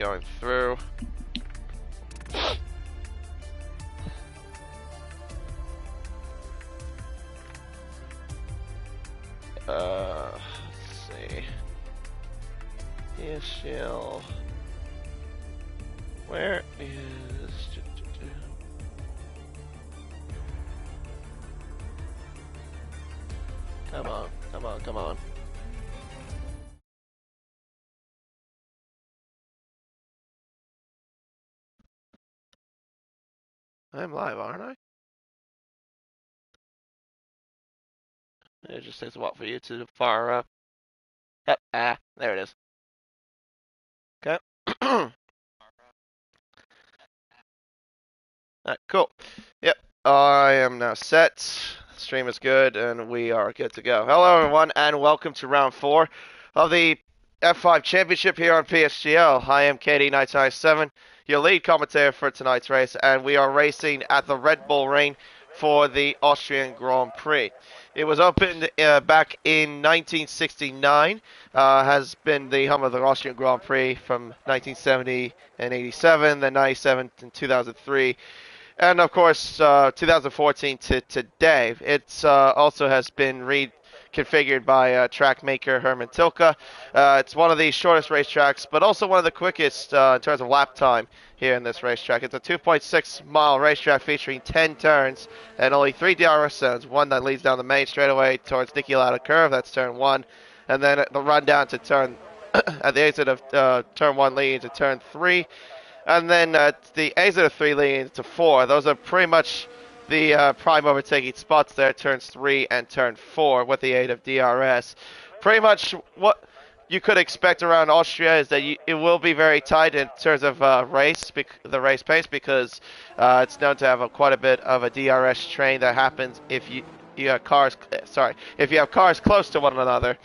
Going through. Let's see. PSGL. Where is... Come on, come on, come on. I'm live, aren't I? It just takes a while for you to fire up. Yep, there it is. Okay. Alright, cool. Yep, I am now set. Stream is good, and we are good to go. Hello, everyone, and welcome to round 4 of the F5 Championship here on PSGL. I am KD997, your lead commentator for tonight's race, and we are racing at the Red Bull Ring for the Austrian Grand Prix. It was opened back in 1969, has been the home of the Austrian Grand Prix from 1970 and 87, then 97 and 2003. And of course, 2014 to today. It also has been reconfigured by track maker Herman Tilke. It's one of the shortest racetracks, but also one of the quickest in terms of lap time here in this racetrack. It's a 2.6-mile racetrack featuring 10 turns and only 3 DRS zones. One that leads down the main straightaway towards Niki Lauda Curve, that's turn 1. And then the run down to turn, at the exit of turn 1 leading to turn 3. And then the exit of 3 leading to 4. Those are pretty much the prime overtaking spots there, turns 3 and turn 4 with the aid of DRS. Pretty much what you could expect around Austria is that it will be very tight in terms of the race pace, because it's known to have quite a bit of a DRS train that happens if you have cars close to one another.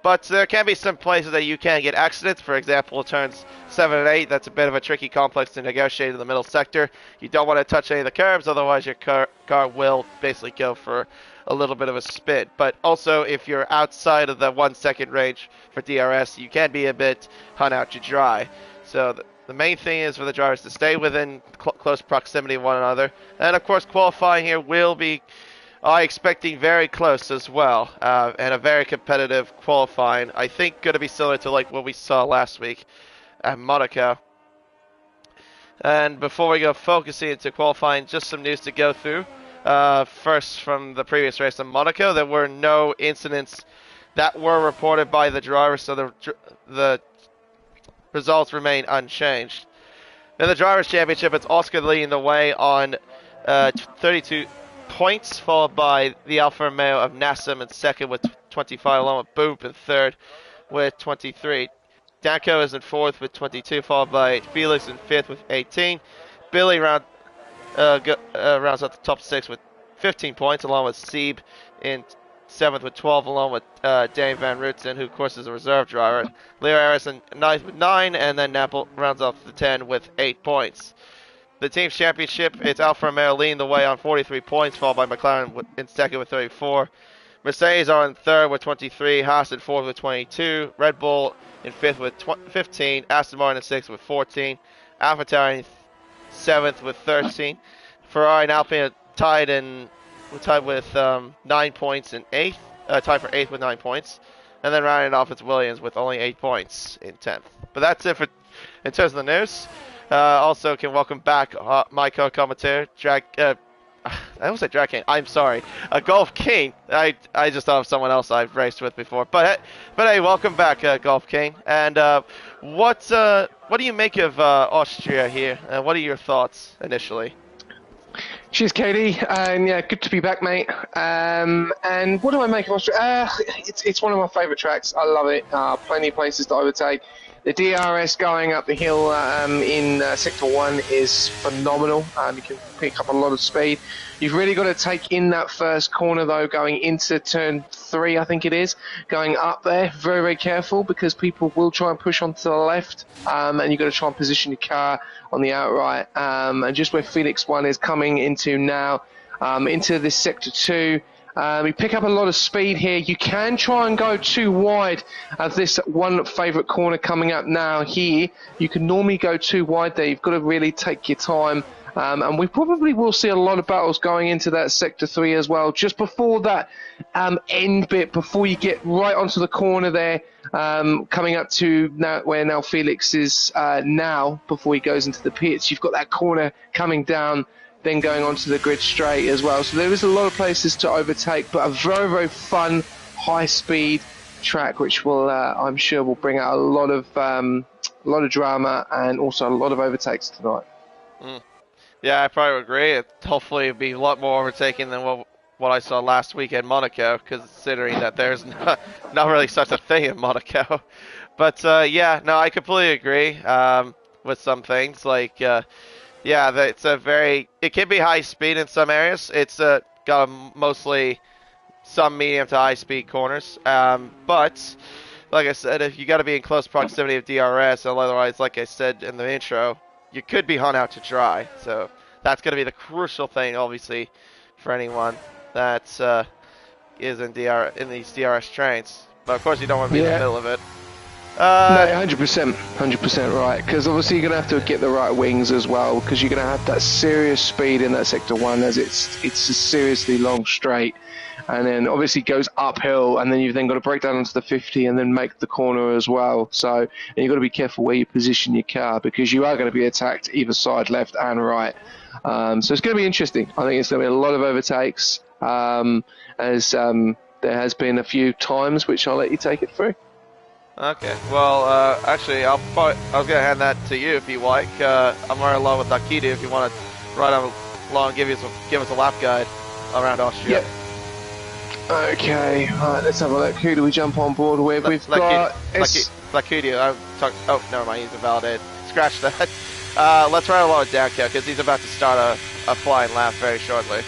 But there can be some places that you can get accidents. For example, turns 7 and 8, that's a bit of a tricky complex to negotiate in the middle sector. You don't want to touch any of the curbs, otherwise your car will basically go for a little bit of a spin. But also, if you're outside of the 1 second range for DRS, you can be a bit hung out to dry. So the main thing is for the drivers to stay within close proximity of one another. And of course, qualifying here will be expecting very close as well, and a very competitive qualifying. I think going to be similar to like what we saw last week at Monaco. And before we go focusing into qualifying, just some news to go through. First, from the previous race in Monaco, there were no incidents that were reported by the drivers, so the results remain unchanged. In the Drivers' Championship, it's Oscar leading the way on 32 points, followed by the Alfa Romeo of Nassim in second with 25, along with Boop in third with 23. Danko is in fourth with 22, followed by Felix in fifth with 18. Billy rounds out the top 6 with 15 points, along with Sieb in seventh with 12, along with Dane Van Rutsen, who of course is a reserve driver. Leo Harrison ninth with 9, and then Napple rounds off the 10 with 8 points. The team's championship, it's Alfa Romeo leading the way on 43 points, followed by McLaren in second with 34. Mercedes are in third with 23, Haas in fourth with 22, Red Bull in fifth with 15, Aston Martin in sixth with 14, AlphaTauri in seventh with 13, Ferrari and Alpine tied with 9 points in eighth, tied for eighth with 9 points, and then rounding off it's Williams with only 8 points in 10th. But that's it in terms of the news. Also, can welcome back my co-commentator, I almost said Drag King. I'm sorry, Golf King. I just thought of someone else I've raced with before. But hey, welcome back, Golf King. And what do you make of Austria here? What are your thoughts initially? Cheers, Katie. Yeah, good to be back, mate. And what do I make of Austria? It's one of my favourite tracks. I love it. Plenty of places that I would take. The DRS going up the hill in Sector 1 is phenomenal. You can pick up a lot of speed. You've really got to take in that first corner, though, going into turn 3, I think it is. Going up there, very, very careful, because people will try and push onto the left, and you've got to try and position your car on the outright. And just where Felix 1 is coming into now, into this Sector 2, You pick up a lot of speed here. You can try and go too wide of this one favourite corner coming up now here. You can normally go too wide there. You've got to really take your time. And we probably will see a lot of battles going into that Sector 3 as well, just before that end bit, before you get right onto the corner there, coming up to now, where now Felix is now, before he goes into the pits. You've got that corner coming down, then going onto the grid straight as well. So there is a lot of places to overtake, but a very, very fun, high-speed track, which will, I'm sure, will bring out a lot of drama and also a lot of overtakes tonight. Yeah, I probably would agree. Hopefully it'll be a lot more overtaking than what I saw last week at Monaco, considering that there's not really such a thing in Monaco. But yeah, no, I completely agree with some things. Like, yeah, it can be high speed in some areas. It's got mostly some medium to high speed corners. But like I said, if you got to be in close proximity of DRS, otherwise, like I said in the intro, you could be hung out to dry. So that's going to be the crucial thing, obviously, for anyone that is in these DRS trains. But of course, you don't want to be in the middle of it. No, 100% right. Because obviously you're going to have to get the right wings as well, because you're going to have that serious speed in that Sector 1, as it's a seriously long straight. And then obviously goes uphill, and then you've then got to break down onto the 50 and then make the corner as well. So and you've got to be careful where you position your car, because you are going to be attacked either side, left and right. So it's going to be interesting. I think it's going to be a lot of overtakes, as there has been a few times, which I'll let you take it through. Okay. Well, actually, I was going to hand that to you if you like. I'm right along with Nakita if you want to ride along and give us a lap guide around Austria. Yep. Okay, right, let's have a look. Who do we jump on board with? We've got... Lacudia. Oh, never mind, he's invalidated. Scratch that. Let's ride along with Danko, because he's about to start a flying lap very shortly.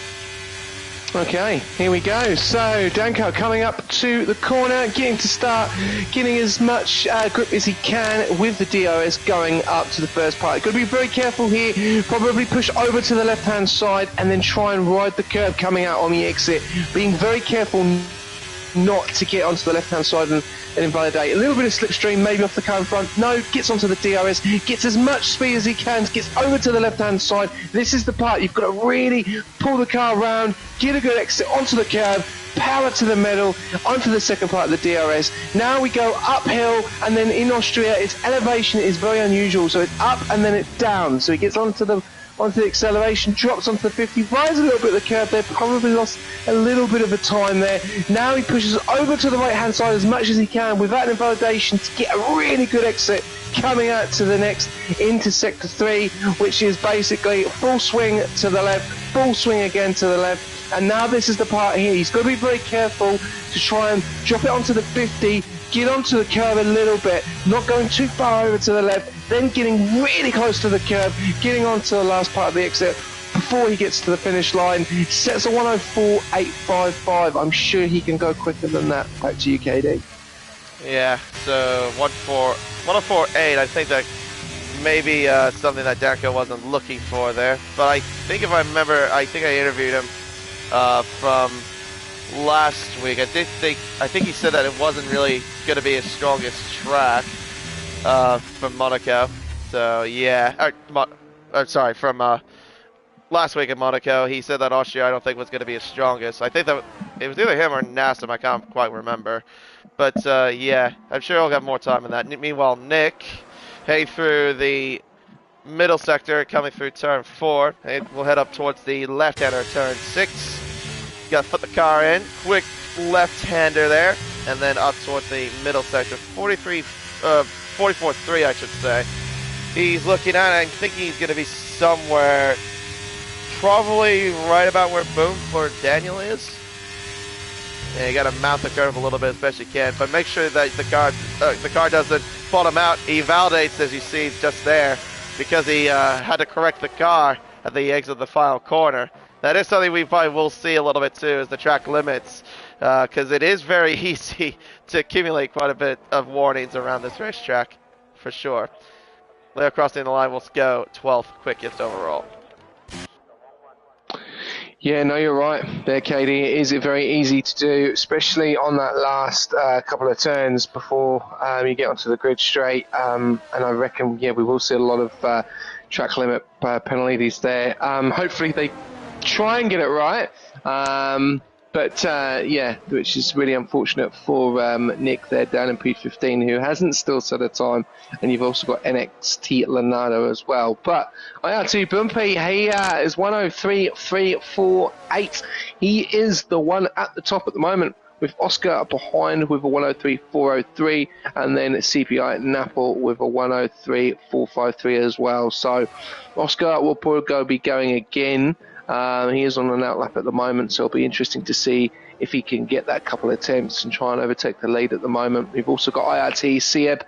Okay, here we go. So, Danko coming up to the corner, getting to start, getting as much grip as he can with the DRS going up to the first part. Got to be very careful here, probably push over to the left-hand side and then try and ride the curb coming out on the exit. Being very careful not to get onto the left-hand side and invalidate. A little bit of slipstream, maybe off the car in front. No, gets onto the DRS, gets as much speed as he can, gets over to the left-hand side. This is the part you've got to really pull the car around, get a good exit onto the curb, power to the middle, onto the second part of the DRS. Now we go uphill, and then in Austria, its elevation is very unusual. So it's up and then it's down. So he gets onto the acceleration, drops onto the 50, rides a little bit of the curve there, probably lost a little bit of the time there. Now he pushes over to the right hand side as much as he can without invalidation to get a really good exit coming out to the next into Sector 3, which is basically full swing to the left, full swing again to the left. And now this is the part here. He's got to be very careful to try and drop it onto the 50, get onto the curve a little bit, not going too far over to the left, then getting really close to the curve, getting onto the last part of the exit before he gets to the finish line. Sets a 104.855. I'm sure he can go quicker than that. Back to you, KD. Yeah, so 104.8. I think that maybe something that Danko wasn't looking for there. But I think if I remember, I think I interviewed him from last week. I think he said that it wasn't really going to be his strongest track from Monaco. So yeah, sorry, from last week in Monaco, he said that Austria I don't think was going to be his strongest. I think that it was either him or Nassim. I can't quite remember. But yeah, I'm sure he'll have more time in that. Meanwhile, Nick, heading through the middle sector, coming through turn 4. We'll head up towards the left-hander turn 6. Got to put the car in. Quick left-hander there. And then up towards the middle sector. 44.3, I should say. He's looking at it and thinking he's going to be somewhere probably right about where Boom or Daniel is. And you got to mount the curve a little bit as best you can. But make sure that the car doesn't bottom out. He validates, as you see, just there. Because he had to correct the car at the exit of the final corner. That is something we probably will see a little bit too, is the track limits, because it is very easy to accumulate quite a bit of warnings around this racetrack, for sure. Leo crossing the line will go 12th quickest overall. Yeah, no, you're right there, Katie. It is very easy to do, especially on that last couple of turns before you get onto the grid straight. And I reckon, yeah, we will see a lot of track limit penalties there. Hopefully they try and get it right. But yeah, which is really unfortunate for Nick there down in P15, who hasn't still set a time. And you've also got NXT Leonardo as well. But IRT Bumpy, he is 103.348. He is the one at the top at the moment, with Oscar behind with a 103.403, and then CPI Napple with a 103.453 as well. So Oscar will probably be going again. He is on an outlap at the moment, so it'll be interesting to see if he can get that couple of attempts and try and overtake the lead at the moment. We've also got IRT Sieb,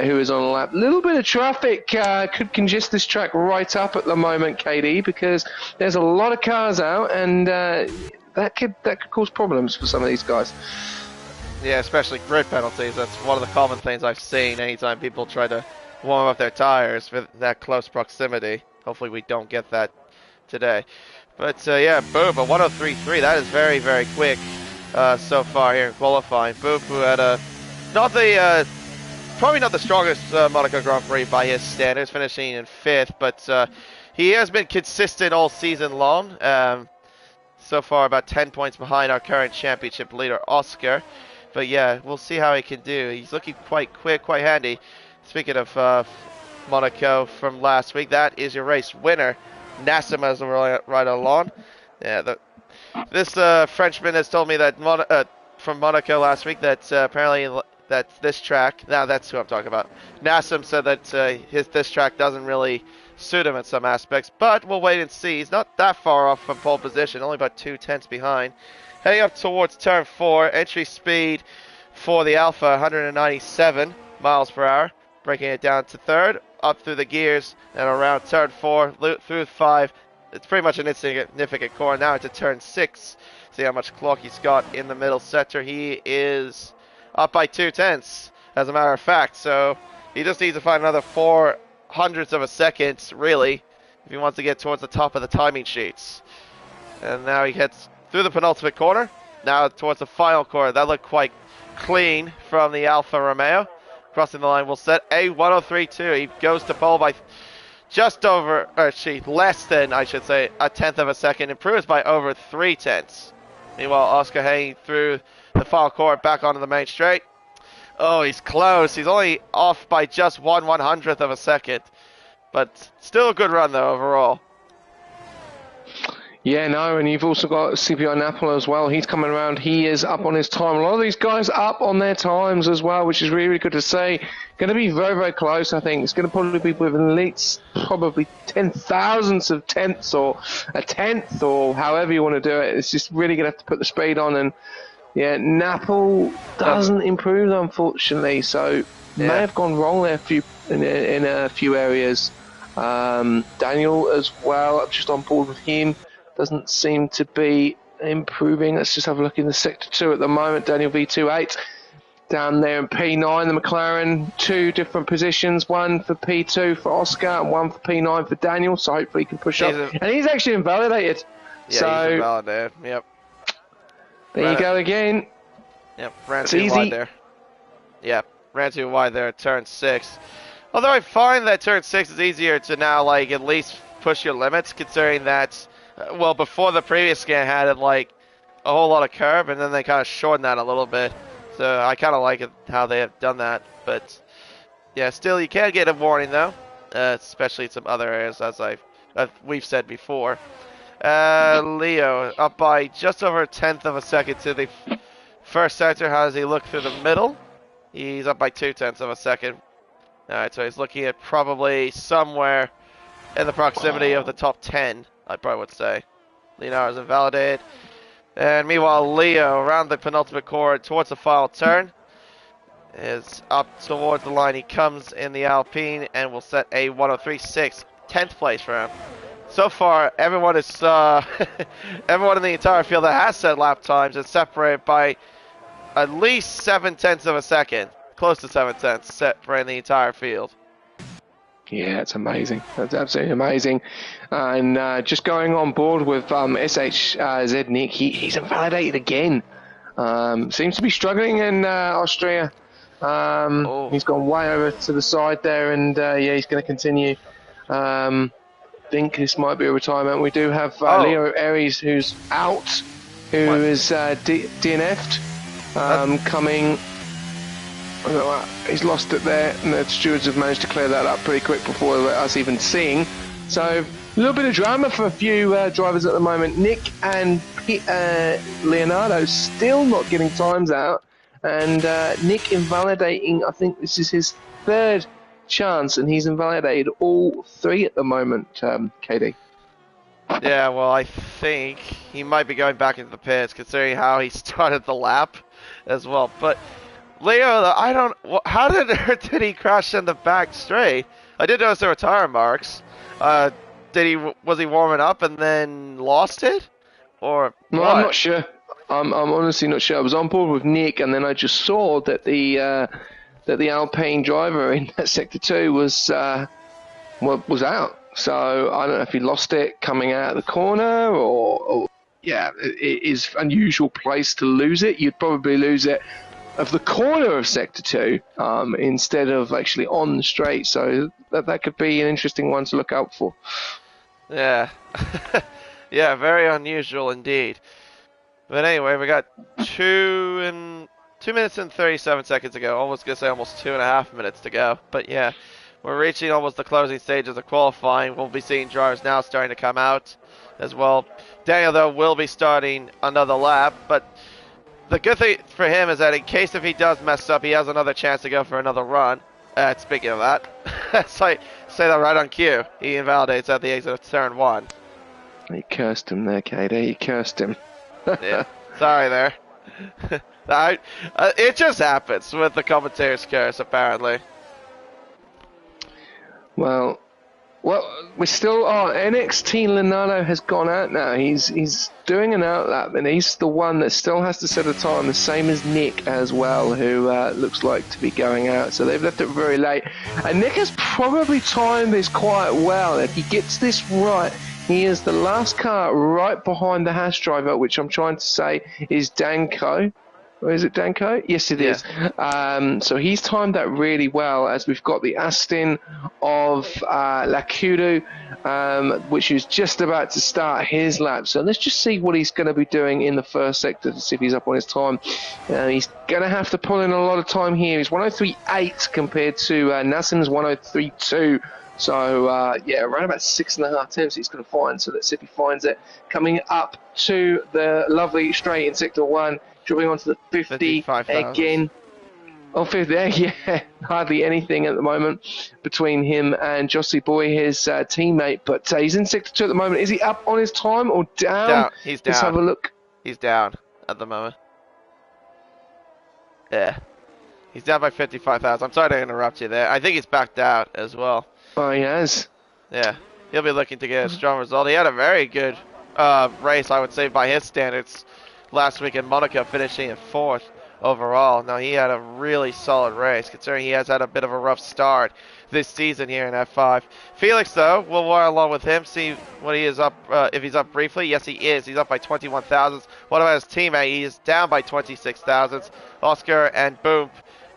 who is on a lap. A little bit of traffic could congest this track right up at the moment, KD, because there's a lot of cars out, and that could cause problems for some of these guys. Yeah, especially grid penalties. That's one of the common things I've seen anytime people try to warm up their tires with that close proximity. Hopefully we don't get that today. But yeah, Boop, a 103.3. That is very, very quick so far here in qualifying. Boop, who had probably not the strongest Monaco Grand Prix by his standards, finishing in 5th, but he has been consistent all season long. So far, about 10 points behind our current championship leader, Oscar. But yeah, we'll see how he can do. He's looking quite quick, quite handy. Speaking of Monaco from last week, that is your race winner, Nassim, as we're right along. Yeah, this Frenchman has told me that from Monaco last week that apparently that this track, now that's who I'm talking about. Nassim said that this track doesn't really suit him in some aspects, but we'll wait and see. He's not that far off from pole position, only about 2/10 behind. Heading up towards turn 4, entry speed for the Alpha 197 miles per hour, breaking it down to 3rd, up through the gears and around turn 4, through 5. It's pretty much an insignificant corner. Now into turn 6. See how much clock he's got in the middle sector. He is up by 2/10, as a matter of fact, so he just needs to find another 4/100ths of a second, really, if he wants to get towards the top of the timing sheets. And now he heads through the penultimate corner, now towards the final corner. That looked quite clean from the Alfa Romeo. Crossing the line will set a 103.2. He goes to pole by just over, or actually less than, I should say, a 1/10 of a second. Improves by over 3/10. Meanwhile, Oscar hanging through the final corner back onto the main straight. Oh, he's close. He's only off by just 1/100th of a second. But still a good run, though, overall. Yeah, no, and you've also got CPI Napoli as well. He's coming around. He is up on his time. A lot of these guys up on their times as well, which is really, really good to see. Going to be very, very close, I think. It's going to probably be within at least probably 10,000ths of tenths or a 1/10 or however you want to do it. It's just really going to have to put the speed on. And yeah, Napoli doesn't improve, unfortunately. So may have gone wrong there in a few areas. Daniel as well, I'm just on board with him. Doesn't seem to be improving. Let's just have a look in the Sector 2 at the moment. Daniel V28 down there in P9. The McLaren, 2 different positions. One for P2 for Oscar and one for P9 for Daniel. So hopefully he can push up. And he's actually invalidated. Yeah, he's invalidated. Yep. There you go again. Yep, ran too wide there. Yep, ran too wide there at turn 6. Although I find that turn 6 is easier to now, like, at least push your limits, considering that well, before the previous scan had it like a whole lot of curb, and then they kind of shortened that a little bit. So I kind of like it how they have done that. But yeah, still you can get a warning though, especially in some other areas, as we've said before. Leo up by just over a 1/10 of a second to the first sector. How does he look through the middle? He's up by 2/10 of a second. All right, so he's looking at probably somewhere in the proximity of the top 10. I probably would say. Leonardo's invalidated. And meanwhile, Leo, around the penultimate corner, towards the final turn, is up towards the line. He comes in the Alpine and will set a 103.6, 10th place for him. So far, everyone is everyone in the entire field that has set lap times is separated by at least 7/10 of a second, close to 7/10, separating the entire field. Yeah, it's amazing. That's absolutely amazing. And just going on board with SHZ Nick, he's invalidated again. Seems to be struggling in Austria. Oh, He's gone way over to the side there, and yeah, he's going to continue. Think this might be a retirement. We do have oh, Leo Aries, who's out, who what? is DNF'd, coming. He's lost it there, and the stewards have managed to clear that up pretty quick before us even seeing. So a little bit of drama for a few drivers at the moment. Nick and Leonardo still not getting times out, and Nick invalidating. I think this is his third chance, and he's invalidated all three at the moment. KD. Yeah, well, I think he might be going back into the pits, considering how he started the lap as well. But Leo, I don't. How did he crash in the back straight? I did notice there were tire marks. Was he warming up and then lost it, or No, what? I'm not sure. I'm honestly not sure. I was on board with Nick, and then I just saw that the Alpine driver in that sector 2 was out. So I don't know if he lost it coming out of the corner, or yeah, it is an unusual place to lose it. You'd probably lose it of the corner of sector 2 instead of actually on the straight. So that could be an interesting one to look out for. Yeah, yeah, very unusual indeed. But anyway, we got 2 minutes and 37 seconds to go. Almost gonna say almost 2.5 minutes to go. But yeah, we're reaching almost the closing stages of qualifying. We'll be seeing drivers now starting to come out as well. Daniel, though, will be starting another lap. But the good thing for him is that in case if he does mess up, he has another chance to go for another run. Speaking of that, so I say that right on cue. He invalidates at the exit of turn 1. You cursed him there, KD. You cursed him. Yeah, sorry there. It just happens with the commentator's curse, apparently. Well, we're still. Oh, NXT Leonardo has gone out now. He's doing an outlap, and he's the one that still has to set a time, the same as Nick as well, who looks like to be going out. So they've left it very late. And Nick has probably timed this quite well. If he gets this right, he is the last car right behind the Haas driver, which I'm trying to say is Danko. Or is it Danko? Yes, it is. So he's timed that really well, as we've got the Aston of Lakudu, which is just about to start his lap. So let's just see what he's going to be doing in the first sector to see if he's up on his time. He's going to have to pull in a lot of time here. He's 103.8 compared to Nassim's 103.2. So, yeah, around about 6.5 attempts he's going to find. So let's see if he finds it. Coming up to the lovely straight in sector 1. Dropping onto the 50 again. Oh, 50 there, yeah. Hardly anything at the moment between him and Jossie Boy, his teammate. But he's in sector 2 at the moment. Is he up on his time or down? He's down. Let's have a look. He's down at the moment. Yeah. He's down by 55,000. I'm sorry to interrupt you there. I think he's backed out as well. Oh, he has? Yeah. He'll be looking to get a strong result. He had a very good race, I would say, by his standards. Last week in Monaco, finishing in 4th overall. Now, he had a really solid race, considering he has had a bit of a rough start this season here in F5. Felix, though, we'll ride along with him, see what he is up, if he's up briefly. Yes, he is. He's up by 21,000. What about his teammate? He is down by 26,000. Oscar and Boom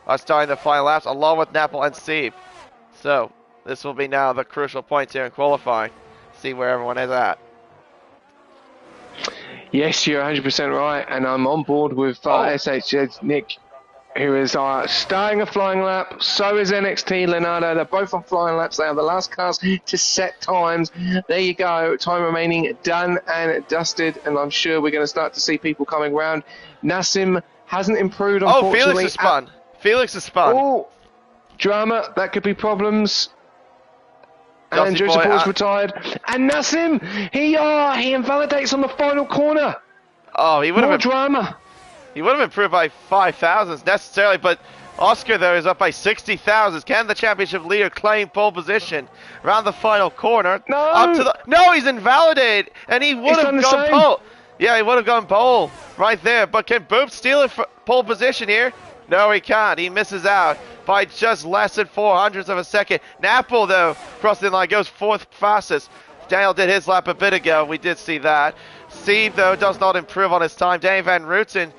are starting the final laps, along with Napple and Sieb. So, this will be now the crucial points here in qualifying. See where everyone is at. Yes, you're 100% right, and I'm on board with SHZ Nick, who is starting a flying lap. So is NXT Leonardo. They're both on flying laps. They are the last cars to set times. There you go. Time remaining, done and dusted, and I'm sure we're going to start to see people coming round. Nassim hasn't improved, unfortunately. Oh, Felix is spun. Felix is spun. Oh, drama. That could be problems. And Joseph Paul's retired. And Nassim, he invalidates on the final corner. Oh, he would have drama. He would have improved by 5,000 necessarily, but Oscar though is up by 60,000. Can the championship leader claim pole position around the final corner? No, he's invalidated, and he would have gone pole. Yeah, he would have gone pole right there. But can Boop steal a pole position here? No, he can't. He misses out. by just less than 400ths of a second. Napple, though, crossing the line, goes fourth fastest. Daniel did his lap a bit ago. We did see that. Sieb, though, does not improve on his time. Danny Van Rooten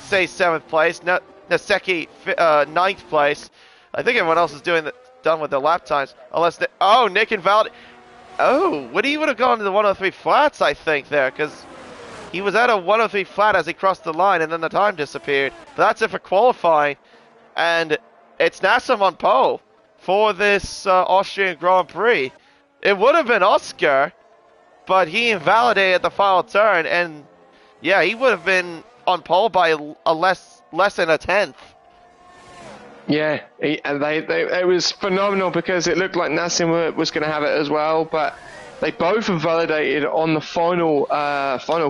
stays 7th place. Naseki, 9th place. I think everyone else is done with their lap times. Unless Nick and Valdi. Oh, he would have gone to the 103 flats, I think, there, because he was at a 103 flat as he crossed the line, and then the time disappeared. But that's it for qualifying. And it's Nassim on pole for this Austrian Grand Prix. It would have been Oscar, but he invalidated the final turn, and yeah, he would have been on pole by a less than a tenth. Yeah, it was phenomenal because it looked like Nassim was going to have it as well, but they both invalidated on the final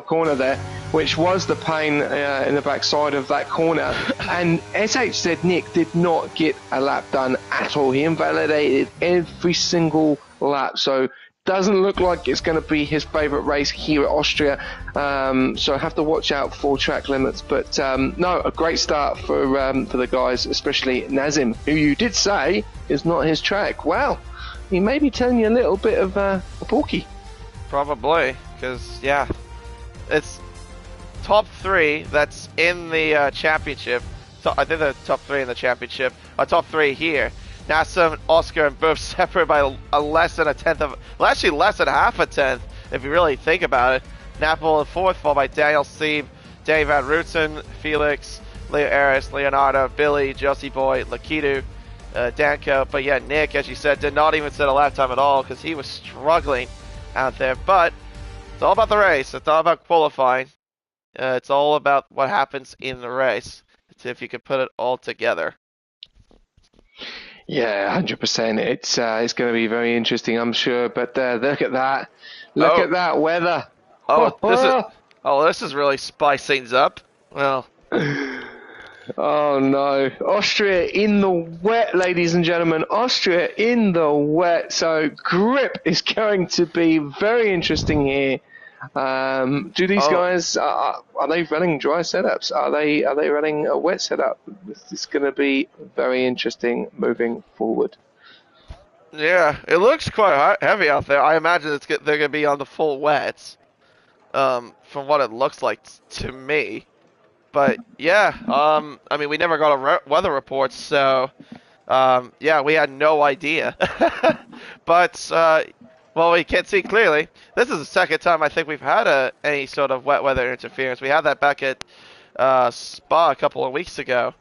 corner there, which was the pain in the backside of that corner. And SHZ Nick did not get a lap done at all. He invalidated every single lap, so doesn't look like it's going to be his favourite race here at Austria. So have to watch out for track limits. But no, a great start for the guys, especially Nazim, who you did say is not his track. Wow, he may be telling you a little bit of a porky. Probably, because yeah, it's top 3 that's in the championship. So I think the top 3 in the championship are top 3 here. Nassim, Oscar, and both separate by a less than a tenth of, well, actually less than half a tenth, if you really think about it. Napple in 4th, followed by Daniel Sieb, Dave Van Rooten, Felix, Leo Aris, Leonardo, Billy, Josie Boy, Lakitu, Danko. But yeah, Nick, as you said, did not even set a lap time at all because he was struggling out there. But it's all about the race. It's all about qualifying. It's all about what happens in the race. It's if you could put it all together. Yeah, 100%. It's going to be very interesting, I'm sure. But look at that. Look at that weather. This is really spicing things up. Well. Oh no. Austria in the wet, ladies and gentlemen. Austria in the wet. So grip is going to be very interesting here. Do these guys are they running dry setups? Are they running a wet setup? This is going to be very interesting moving forward. Yeah, it looks quite heavy out there. I imagine they're going to be on the full wets, from what it looks like to me. But yeah, I mean, we never got a weather report, so yeah, we had no idea. But well, we can't see clearly. This is the second time I think we've had any sort of wet weather interference. We had that back at Spa a couple of weeks ago.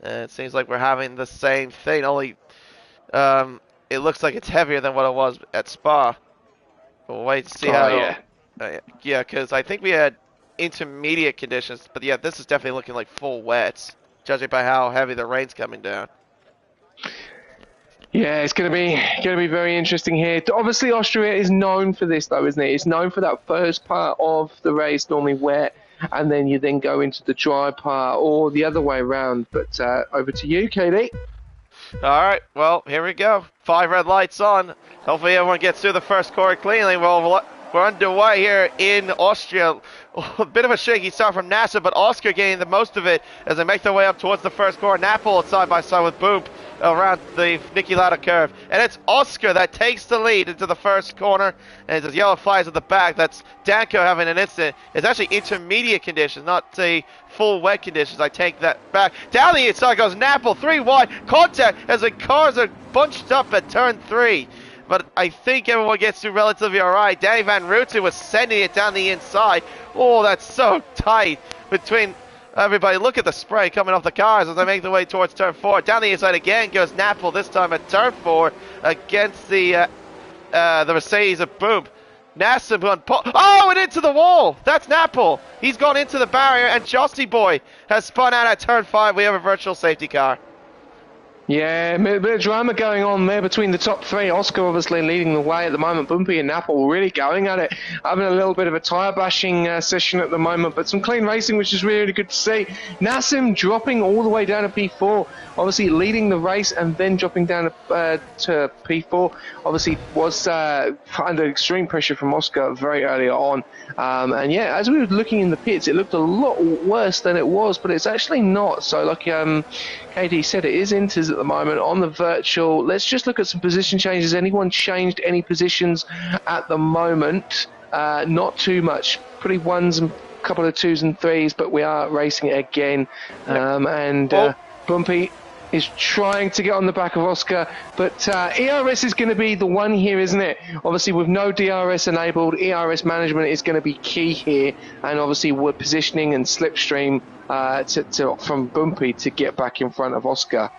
And it seems like we're having the same thing, only it looks like it's heavier than what it was at Spa. We'll wait to see how... Yeah, because I think we had intermediate conditions, but yeah, this is definitely looking like full wets, judging by how heavy the rain's coming down. Yeah, it's going to be very interesting here. Obviously, Austria is known for this, though, isn't it? It's known for that first part of the race, normally wet, and then you then go into the dry part, or the other way around. But over to you, Katie. All right, well, here we go. 5 red lights on. Hopefully everyone gets through the first corner cleanly. Well, we're underway here in Austria. A bit of a shaky start from Nasser, but Oscar getting the most of it as they make their way up towards the first corner. Napple side by side with Boop around the Niki Lauda curve. And it's Oscar that takes the lead into the first corner. And as yellow flies at the back, that's Danko having an incident. It's actually intermediate conditions, not the full wet conditions. I take that back. Down the inside goes Napple, 3 wide. Contact as the cars are bunched up at turn 3. But I think everyone gets through relatively alright. Danny Van Rooten was sending it down the inside. Oh, that's so tight between everybody. Look at the spray coming off the cars as they make their way towards turn 4. Down the inside again goes Napple, this time at turn 4 against the Mercedes of Boom. Nassim going, and into the wall. That's Napple. He's gone into the barrier, and Josty Boy has spun out at turn 5. We have a virtual safety car. Yeah, a bit of drama going on there between the top 3. Oscar obviously leading the way at the moment. Bumpy and Napple really going at it. Having a little bit of a tyre bashing session at the moment, but some clean racing, which is really good to see. Nassim dropping all the way down to P4. Obviously leading the race and then dropping down to P4. Obviously was under extreme pressure from Oscar very early on. And yeah, as we were looking in the pits, it looked a lot worse than it was, but it's actually not. So like Katie said, it is into at the moment on the virtual. Let's just look at some position changes. Anyone changed any positions at the moment? Not too much. Pretty ones and a couple of twos and threes, but we are racing it again. Bumpy is trying to get on the back of Oscar, but ERS is going to be the one here, isn't it? Obviously, with no DRS enabled, ERS management is going to be key here, and obviously we're positioning and slipstream from Bumpy to get back in front of Oscar.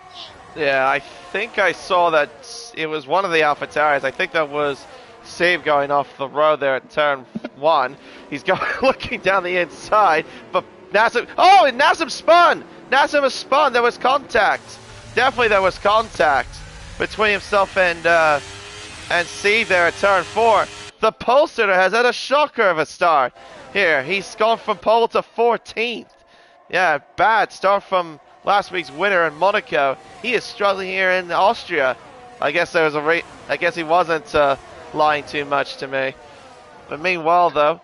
Yeah, I think I saw that it was one of the AlphaTauri's. I think that was Save going off the road there at turn 1. He's going looking down the inside, but Nassim... Oh, and Nassim spun! Nassim has spun. There was contact. Definitely there was contact between himself and Steve there at turn 4. The pole sitter has had a shocker of a start. Here, he's gone from pole to 14th. Yeah, bad start from last week's winner in Monaco. He is struggling here in Austria. I guess there was I guess he wasn't lying too much to me. But meanwhile, though,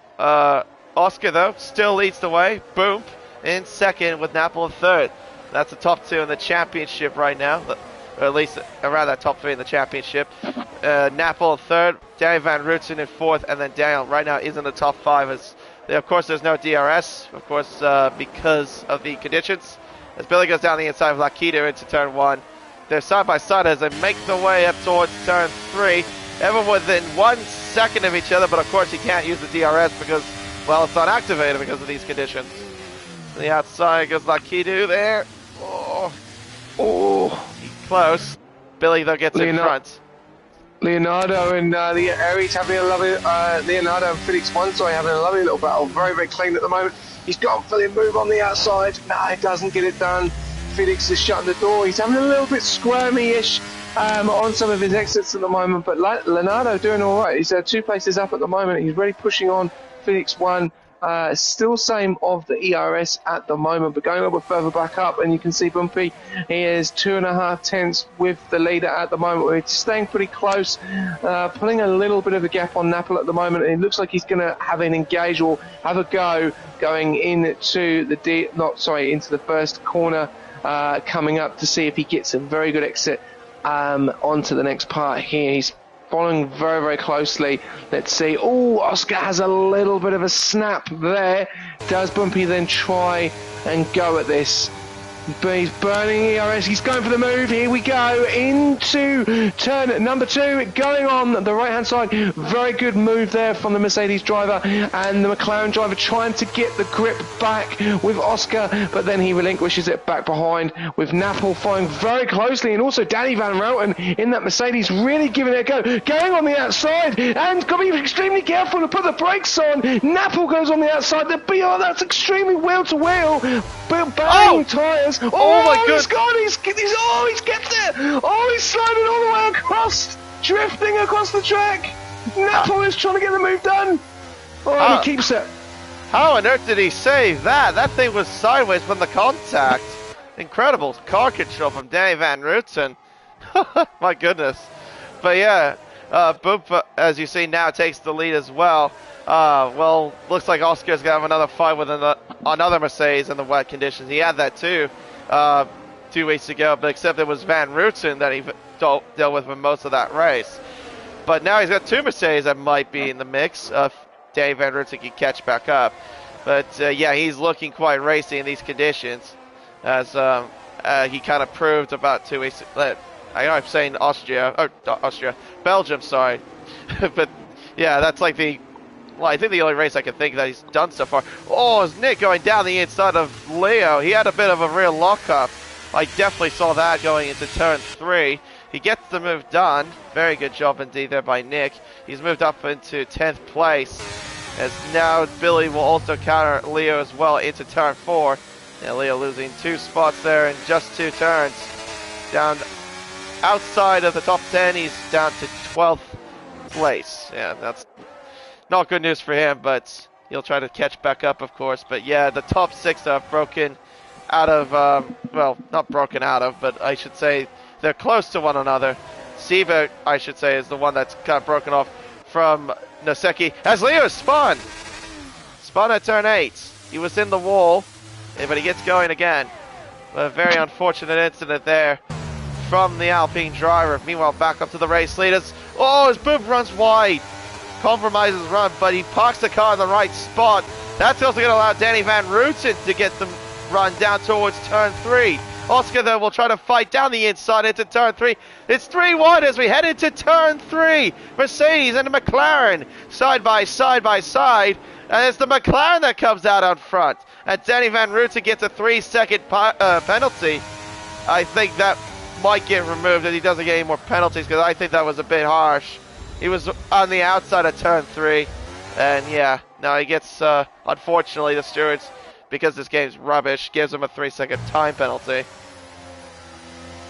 Oscar though still leads the way. Boom in second with Napple in third. That's the top 2 in the championship right now, or at least around that top 3 in the championship. Napple in third, Daniel Van Rooten in fourth, and then Daniel right now is in the top 5. Of course, there's no DRS, of course, because of the conditions. As Billy goes down the inside of Lakita into turn 1. They're side by side as they make the way up towards turn 3. Everyone within 1 second of each other, but of course you can't use the DRS because, well, it's not activated because of these conditions. The outside goes Lakitu there. Oh, close. Billy though gets in front. Leonardo and the Aries having a lovely Leonardo and Felix Montoy having a lovely little battle. Very, very clean at the moment. He's gone for the move on the outside. No, he doesn't get it done. Felix is shutting the door. He's having a little bit squirmy-ish on some of his exits at the moment, but Leonardo doing all right. He's 2 places up at the moment. He's really pushing on. Felix 1. Still same of the ERS at the moment, but going a little bit further back up, and you can see Bumpy, he is 2.5 tenths with the leader at the moment. We're staying pretty close, putting a little bit of a gap on Napple at the moment, and it looks like he's going to have an engage or have a go going into into the first corner coming up to see if he gets a very good exit onto the next part here. He's following very, very closely. Let's see. Oh, Oscar has a little bit of a snap there. Does Bumpy then try and go at this? But he's burning ERS. He's going for the move. Here we go into turn number 2. Going on the right-hand side. Very good move there from the Mercedes driver and the McLaren driver trying to get the grip back with Oscar, but then he relinquishes it back behind with Napple following very closely, and also Danny Van Routen in that Mercedes really giving it a go. Going on the outside and got to be extremely careful to put the brakes on. Napple goes on the outside. The BR, that's extremely wheel-to-wheel. Banging tyres. Oh my goodness! He's gone! He's gets there! Oh, he's sliding all the way across, drifting across the track. Napple is trying to get the move done. Oh, he keeps it. How on earth did he save that? That thing was sideways from the contact. Incredible car control from Danny Van Rooten. My goodness. But yeah, Boop, as you see now, takes the lead as well. Well, looks like Oscar's going to have another fight with another Mercedes in the wet conditions. He had that too 2 weeks ago, but except it was Van Rooten that he dealt with for most of that race. But now he's got 2 Mercedes that might be in the mix. Danny Van Rooten can catch back up. But yeah, he's looking quite racy in these conditions, as he kind of proved about 2 weeks. I know I'm saying Belgium, sorry. But yeah, that's like I think the only race I can think that he's done so far. Oh, is Nick going down the inside of Leo? He had a bit of a real lockup. I definitely saw that going into turn 3. He gets the move done. Very good job indeed there by Nick. He's moved up into 10th place. As now Billy will also counter Leo as well into turn 4. Yeah, Leo losing 2 spots there in just 2 turns. Down outside of the top 10, he's down to 12th place. Yeah, that's not good news for him, but he'll try to catch back up, of course. But yeah, the top 6 are broken out of, well, not broken out of, but I should say they're close to one another. Siva, I should say, is the one that's kind of broken off from Noseki. As Leo spun at turn 8. He was in the wall, but he gets going again. A very unfortunate incident there from the Alpine driver. Meanwhile, back up to the race leaders. Oh, his boom runs wide. Compromises run, but he parks the car in the right spot. That's also going to allow Danny Van Rooten to get the run down towards turn 3. Oscar, though, will try to fight down the inside into turn 3. It's 3-1 as we head into turn 3. Mercedes and the McLaren side by side by side. And it's the McLaren that comes out on front. And Danny Van Rooten gets a 3-second penalty. I think that might get removed if he doesn't get any more penalties, because I think that was a bit harsh. He was on the outside of turn 3. And yeah, now he gets, unfortunately, the stewards, because this game's rubbish, gives him a 3-second time penalty.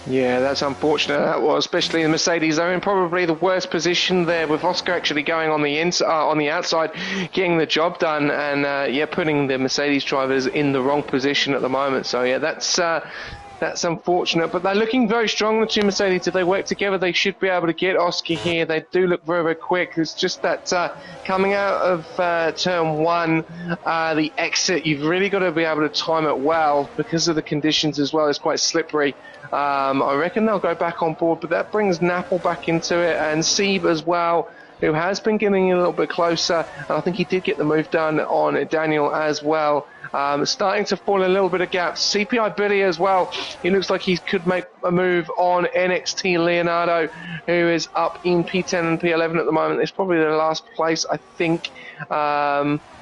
Yeah, that's unfortunate. That was, especially the Mercedes. They're in probably the worst position there, with Oscar actually going on the outside, getting the job done, and yeah, putting the Mercedes drivers in the wrong position at the moment. So yeah, that's unfortunate, but they're looking very strong, the two Mercedes. If they work together, they should be able to get Oscar here. They do look very, very quick. It's just that coming out of turn 1, the exit, you've really got to be able to time it well because of the conditions as well. It's quite slippery. I reckon they'll go back on board, but that brings Nappel back into it, and Sieb as well, who has been getting a little bit closer, and I think he did get the move done on Daniel as well. Starting to fall a little bit of gaps. CPI Billy as well, he looks like he could make a move on NXT Leonardo, who is up in P10 and P11 at the moment. It's probably the last place, I think.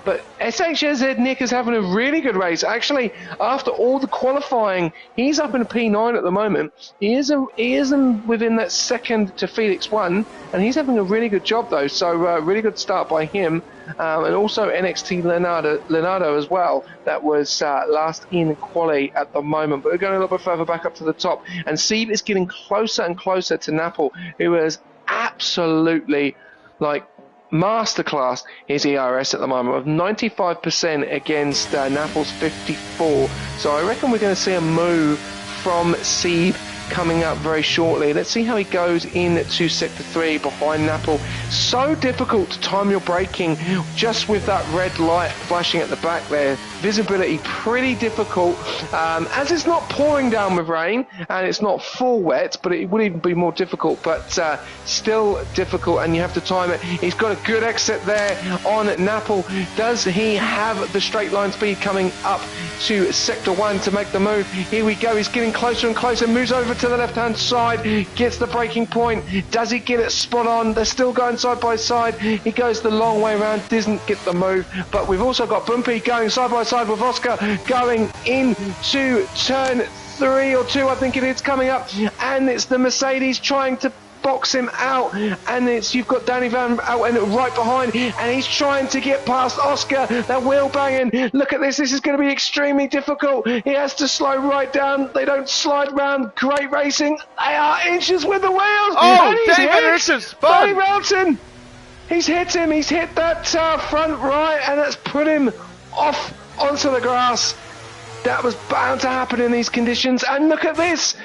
But SHZ Nick is having a really good race. Actually, after all the qualifying, he's up in a P9 at the moment. He isn't within that second to Felix 1, and he's having a really good job though. So really good start by him, and also NXT Leonardo as well. That was last in quali at the moment, but we're going a little bit further back up to the top. And Sieb is getting closer and closer to Nappel, who is absolutely like masterclass his ERS at the moment with 95% against Nappel's 54. So I reckon we're going to see a move from Sieb coming up very shortly. Let's see how he goes into sector 3 behind Nappel. So difficult to time your braking just with that red light flashing at the back there. Visibility pretty difficult, as it's not pouring down with rain and it's not full wet, but it would even be more difficult, but still difficult, and you have to time it. He's got a good exit there on Nappel. Does he have the straight line speed coming up to sector 1 to make the move? Here we go, he's getting closer and closer, moves over to the left hand side, gets the braking point. Does he get it spot on? They're still going side by side. He goes the long way around, doesn't get the move, but we've also got Bumpy going side by side with Oscar going into turn 3 or 2, I think it is, coming up, and it's the Mercedes trying to box him out, and you've got Danny Van Rooten right behind, and he's trying to get past Oscar. They're wheel banging. Look at this is going to be extremely difficult. He has to slow right down. They don't slide round. Great racing. They are inches with the wheels. Oh, Danny Van Rooten spun. Danny Rooten, he's hit him. He's hit that front right, and that's put him off onto the grass. That was bound to happen in these conditions, and look at this.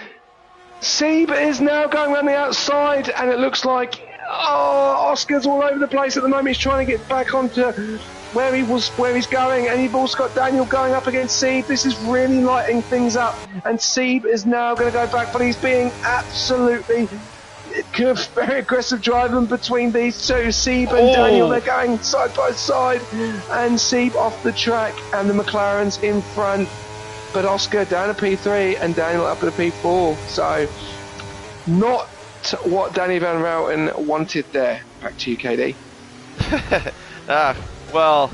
Sieb is now going around the outside, and it looks like Oscar's all over the place at the moment. He's trying to get back onto where he's going, and you've also got Daniel going up against Sieb. This is really lighting things up, and Sieb is now going to go back, but he's being absolutely very aggressive driving between these two. Sieb and Daniel, they're going side by side, and Sieb off the track, and the McLaren's in front. But Oscar down to P3 and Daniel up to P4. So, not what Danny Van Rooten wanted there. Back to you, KD. Well,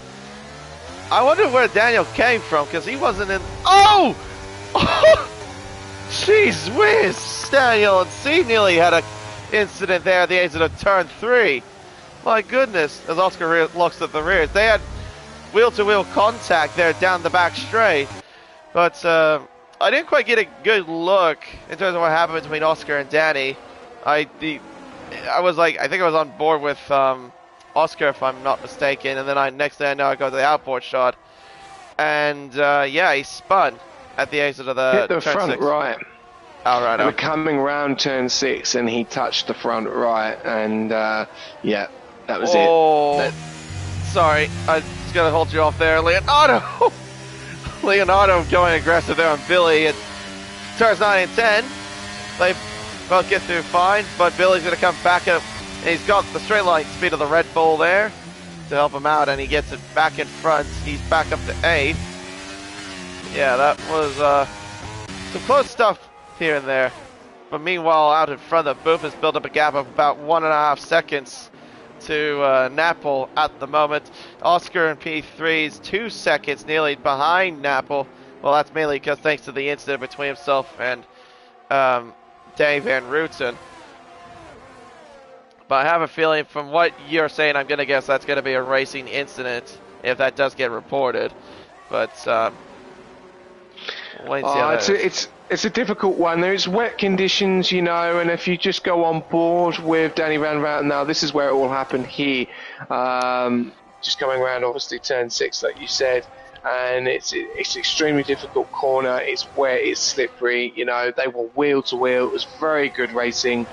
I wonder where Daniel came from, because he wasn't in... Oh! Jeez whiz! Daniel and C nearly had an incident there at the exit of turn 3. My goodness, as Oscar looks at the rears. They had wheel-to-wheel contact there down the back straight. But I didn't quite get a good look in terms of what happened between Oscar and Danny. I think I was on board with Oscar, if I'm not mistaken, and then next thing I know, I go to the outboard shot, and yeah, he spun at the exit of the hit the turn front 6. Right. All right. We're coming round turn 6, and he touched the front right, and yeah, that was it. Sorry, I was gonna hold you off there, Leonardo. Leonardo going aggressive there on Billy at turns 9 and 10. They both get through fine, but Billy's going to come back up, and he's got the straight line speed of the Red Bull there to help him out, and he gets it back in front. He's back up to 8th. Yeah, that was some close stuff here and there. But meanwhile, out in front, the Booth has built up a gap of about 1.5 seconds to Napple at the moment. Oscar in P3 is 2 seconds nearly behind Napple. Well, that's mainly because thanks to the incident between himself and Danny Van Rooten. But I have a feeling from what you're saying, I'm going to guess that's going to be a racing incident if that does get reported. But wait and see how that is. It's a difficult one. There's wet conditions, you know, and if you just go on board with Danny Van Rooten now, this is where it will happen here. Just going around, obviously, turn 6, like you said, and it's extremely difficult corner. It's wet, it's slippery, you know, they were wheel to wheel. It was very good racing.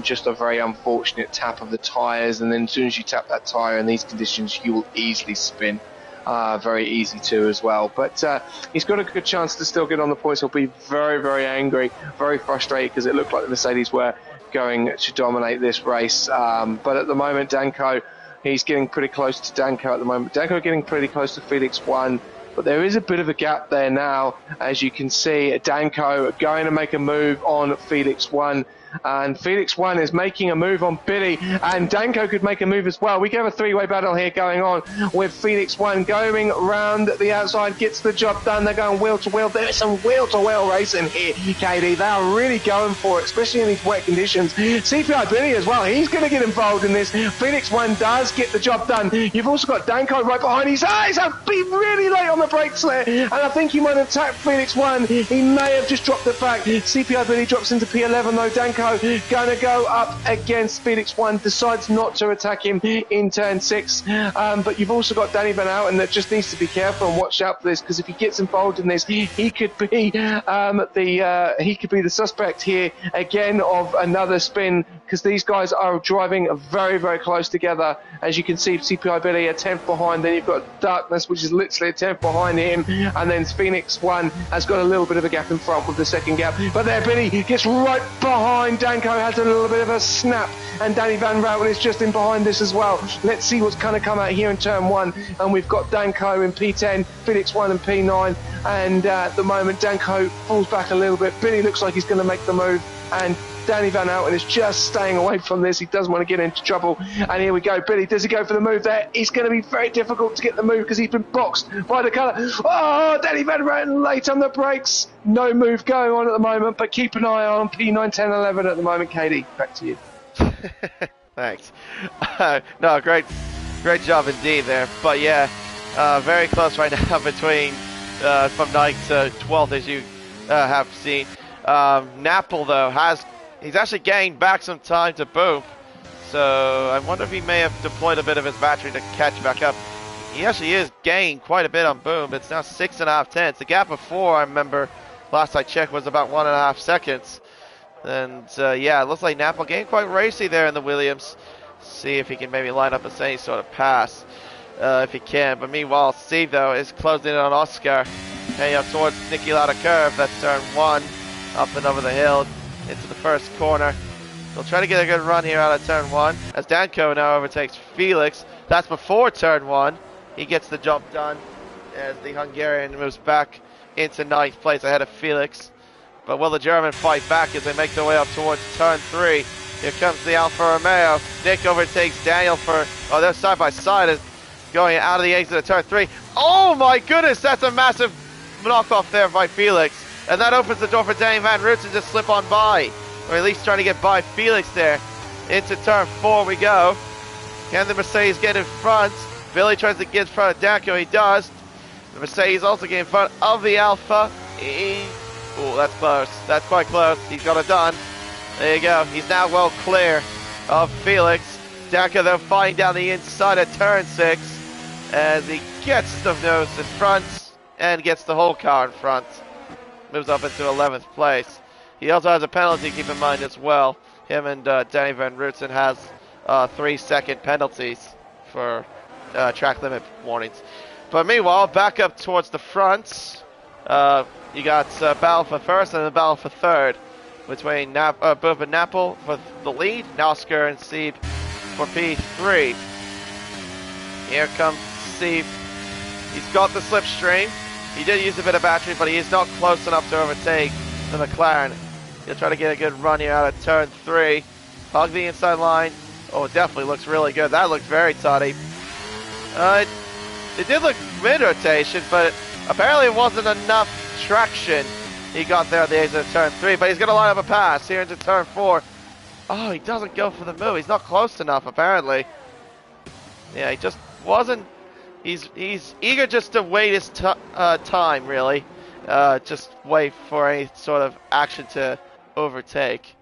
Just a very unfortunate tap of the tyres, and then as soon as you tap that tyre in these conditions, you will easily spin. Very easy to as well, but he's got a good chance to still get on the points. He'll be very, very angry, very frustrated, because it looked like the Mercedes were going to dominate this race, but at the moment Danko, he's getting pretty close to Danko at the moment. Danko getting pretty close to Felix 1, but there is a bit of a gap there now. As you can see, Danko going to make a move on Felix 1, and Felix 1 is making a move on Billy, and Danko could make a move as well. We have a three-way battle here going on with Felix 1 going round the outside, gets the job done. They're going wheel to wheel. There's some wheel to wheel racing here, KD. They are really going for it, especially in these wet conditions. CPI Billy as well, he's going to get involved in this. Felix 1 does get the job done. You've also got Danko right behind his eyes. He's been really late on the brakes there, and I think he might have tapped Felix 1. He may have just dropped it back. CPI Billy drops into P11 though. Danko going to go up against Felix 1, decides not to attack him in turn 6, but you've also got Danny Van Houten that just needs to be careful and watch out for this, because if he gets involved in this, he could be the suspect here again of another spin, because these guys are driving very, very close together. As you can see, CPI Billy a 10th behind, then you've got Darkness, which is literally a 10th behind him, and then Phoenix 1 has got a little bit of a gap in front with the second gap, but there Billy gets right behind Danko, has a little bit of a snap, and Danny Van Rooten is just in behind this as well. Let's see what's going to come out here in turn 1, and we've got Danko in P10, Felix 1 in P9, and at the moment Danko falls back a little bit. Billy looks like he's going to make the move, and Danny Van Houten is just staying away from this. He doesn't want to get into trouble. And here we go. Billy, does he go for the move there? It's going to be very difficult to get the move because he's been boxed by the colour. Oh, Danny Van Houten late on the brakes. No move going on at the moment, but keep an eye on P9, 10, 11 at the moment. Katie, back to you. Thanks. No, great job indeed there. But yeah, very close right now between from 9th to 12th, as you have seen. Napple, though, he's actually gained back some time to Boom, so I wonder if he may have deployed a bit of his battery to catch back up. He actually is gained quite a bit on Boom. It's now 6.5 tenths. The gap before, I remember, last I checked, was about 1.5 seconds. And yeah, it looks like Napple gained quite racy there in the Williams. See if he can maybe line up any sort of pass, if he can. But meanwhile, Steve, though, is closing in on Oscar, heading up towards Nicky Lauda curve. That's turn 1, up and over the hill into the first corner. They'll try to get a good run here out of turn 1, as Danko now overtakes Felix. That's before turn 1. He gets the job done as the Hungarian moves back into 9th place ahead of Felix. But will the German fight back as they make their way up towards turn 3? Here comes the Alfa Romeo. Nick overtakes Daniel they're side by side as going out of the exit of turn 3. Oh my goodness, that's a massive knockoff there by Felix. And that opens the door for Danny Van Rooten to slip on by, or at least trying to get by Felix there. Into turn 4 we go. Can the Mercedes get in front? Billy tries to get in front of Danko, he does. The Mercedes also get in front of the Alpha. Oh, that's close. That's quite close. He's got it done. There you go. He's now well clear of Felix. Danko, though, fighting down the inside of turn 6 as he gets the nose in front and gets the whole car in front. Moves up into 11th place. He also has a penalty, keep in mind, as well. Him and Danny Van Rooten has 3-second penalties for track limit warnings. But meanwhile, back up towards the front, you got battle for first and the battle for third. between Bub and Napple for the lead. Oscar and Sieb for P3. Here comes Sieb. He's got the slipstream. He did use a bit of battery, but he is not close enough to overtake the McLaren. He'll try to get a good run here out of turn 3. Hug the inside line. Oh, it definitely looks really good. That looked very tutty. It did look mid-rotation, but apparently it wasn't enough traction he got there at the exit of turn 3. But he's going to line up a pass here into turn 4. Oh, he doesn't go for the move. He's not close enough, apparently. Yeah, he just wasn't. He's eager just to wait his time, really. Just wait for any sort of action to overtake.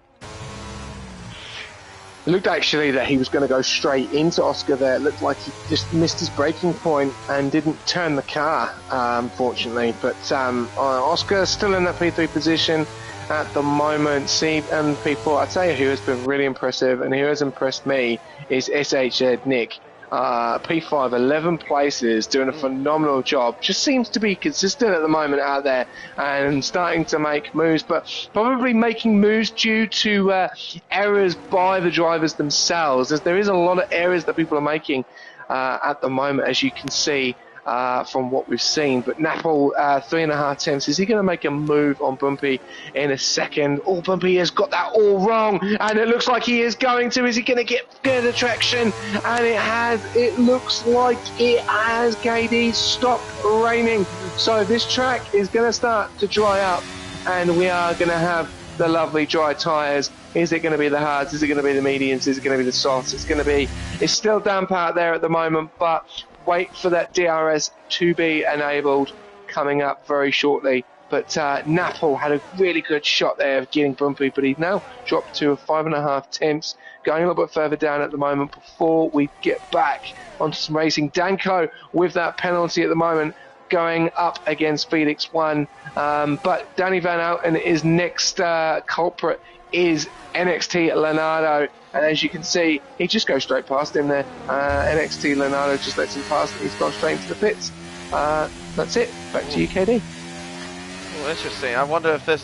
It looked actually that he was going to go straight into Oscar there. It looked like he just missed his braking point and didn't turn the car, unfortunately. But Oscar still in that P3 position at the moment. Sieb and P4. I tell you who has been really impressive and who has impressed me is SHZ Nick. P5, 11 places, doing a phenomenal job. Just seems to be consistent at the moment out there and starting to make moves, but probably making moves due to errors by the drivers themselves, as there is a lot of errors that people are making at the moment, as you can see from what we've seen. But Napple, 3.5 attempts. Is he going to make a move on Bumpy in a second? Oh, Bumpy has got that all wrong, and it looks like he is going to. Is he going to get good traction? And it has. It looks like it has, KD. Stopped raining. So this track is going to start to dry up, and we are going to have the lovely dry tyres. Is it going to be the hards? Is it going to be the mediums? Is it going to be the softs? It's still damp out there at the moment, but wait for that DRS to be enabled coming up very shortly. But Napple had a really good shot there of getting Bumpy, but he's now dropped to 5.5 attempts, going a little bit further down at the moment before we get back onto some racing. Danko with that penalty at the moment, going up against Felix 1. But Danny Van Outen, his next culprit is NXT Leonardo, and as you can see, he just goes straight past him there. NXT Leonardo just lets him pass, and he's gone straight into the pits. That's it. Back to you, KD. Well, interesting. I wonder if this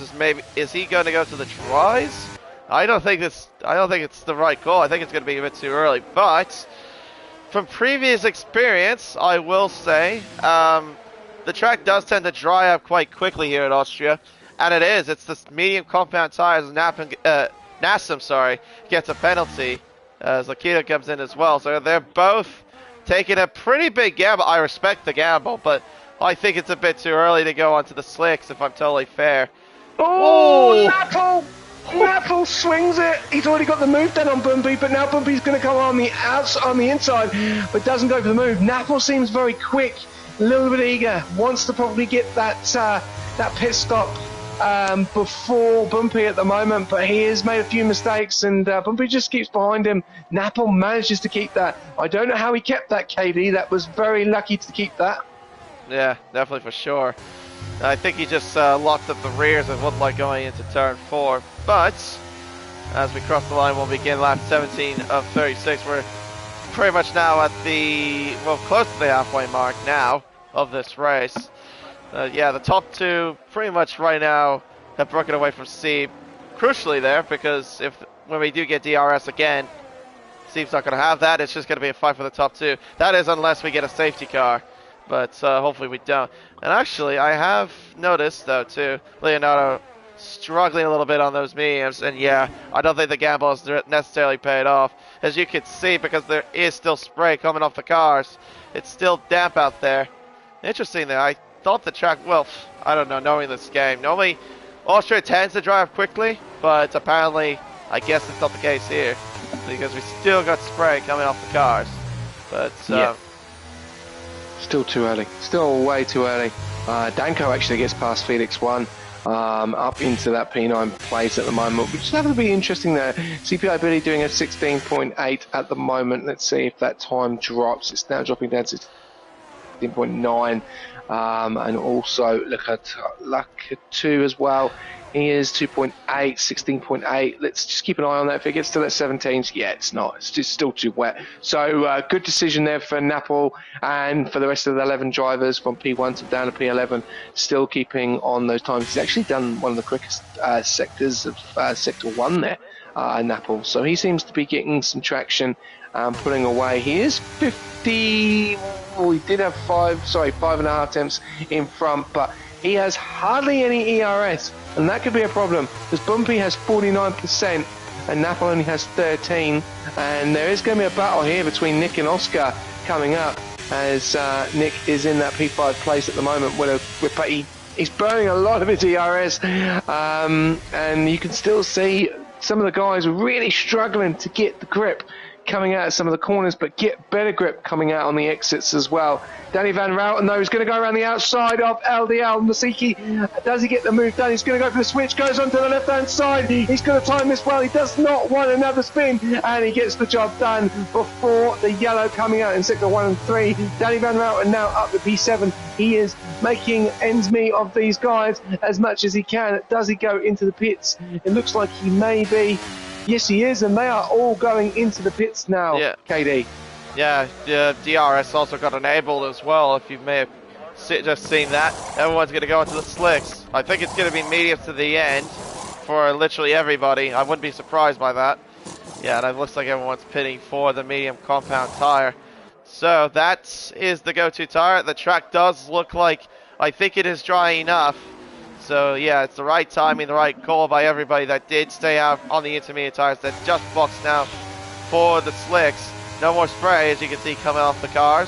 is he going to go to the tries? I don't think it's the right call. I think it's going to be a bit too early. But from previous experience, I will say the track does tend to dry up quite quickly here in Austria. And it is. It's the medium compound tires. Nassam, gets a penalty as Lakita comes in as well. So they're both taking a pretty big gamble. I respect the gamble, but I think it's a bit too early to go onto the slicks, if I'm totally fair. Oh, Napple swings it. He's already got the move done on Bumpy, but now Bumpy's going to come on the inside, but doesn't go for the move. Napple seems very quick, a little bit eager, wants to probably get that pit stop before Bumpy at the moment, but he has made a few mistakes, and Bumpy just keeps behind him. Napple manages to keep that. I don't know how he kept that, KD. That was very lucky to keep that. Yeah, definitely for sure. I think he just locked up the rears and wouldn't like going into turn 4. But as we cross the line, we'll begin lap 17 of 36. We're pretty much now at close to the halfway mark now of this race. Yeah, the top two pretty much right now have broken away from Sieb. Crucially there, because when we do get DRS again, Sieb's not going to have that. It's just going to be a fight for the top two. That is unless we get a safety car, but hopefully we don't. And actually, I have noticed, though, too, Leonardo struggling a little bit on those mediums. And yeah, I don't think the gamble has necessarily paid off. As you can see, because there is still spray coming off the cars. It's still damp out there. Interesting there. I thought the track, well, I don't know, knowing this game. Normally, Austria tends to drive quickly, but apparently, I guess it's not the case here. Because we still got spray coming off the cars. But, yeah. Still too early. Still way too early. Danko actually gets past Felix 1. Up into that P9 place at the moment, which is going to be interesting there. CPI Billy doing a 16.8 at the moment. Let's see if that time drops. It's now dropping down to 16.9. And also look at 2 as well. He is 2.8, 16.8. Let's just keep an eye on that. If it gets to that 17s, yeah, it's not. It's just still too wet. So good decision there for Napple and for the rest of the 11 drivers from P1 to down to P11, still keeping on those times. He's actually done one of the quickest sectors of Sector 1 there, Napple. So he seems to be getting some traction, pulling away. He is 50... Well, he did have 5.5 attempts in front, but he has hardly any ERS, and that could be a problem because Bumpy has 49% and Napple only has 13, and there is going to be a battle here between Nick and Oscar coming up, as Nick is in that P5 place at the moment but he's burning a lot of his ERS, and you can still see some of the guys really struggling to get the grip coming out of some of the corners, but get better grip coming out on the exits as well. Danny Van Routen, though, is going to go around the outside of LDL. Masiki, does he get the move done? He's going to go for the switch, goes onto the left-hand side. He's going to time this well. He does not want another spin, and he gets the job done before the yellow coming out in Sector 1 and 3. Danny Van Routen now up to P7. He is making ends meet of these guys as much as he can. Does he go into the pits? It looks like he may be. Yes, he is, and they are all going into the pits now, yeah. KD. Yeah, the DRS also got enabled as well, if you may have just seen that. Everyone's going to go into the slicks. I think it's going to be medium to the end for literally everybody. I wouldn't be surprised by that. Yeah, and it looks like everyone's pitting for the medium compound tire. So that is the go-to tire. The track does look like, I think it is dry enough. So yeah, it's the right timing, the right call by everybody that did stay out on the intermediate tires. That just boxed now for the slicks. No more spray, as you can see, coming off the cars.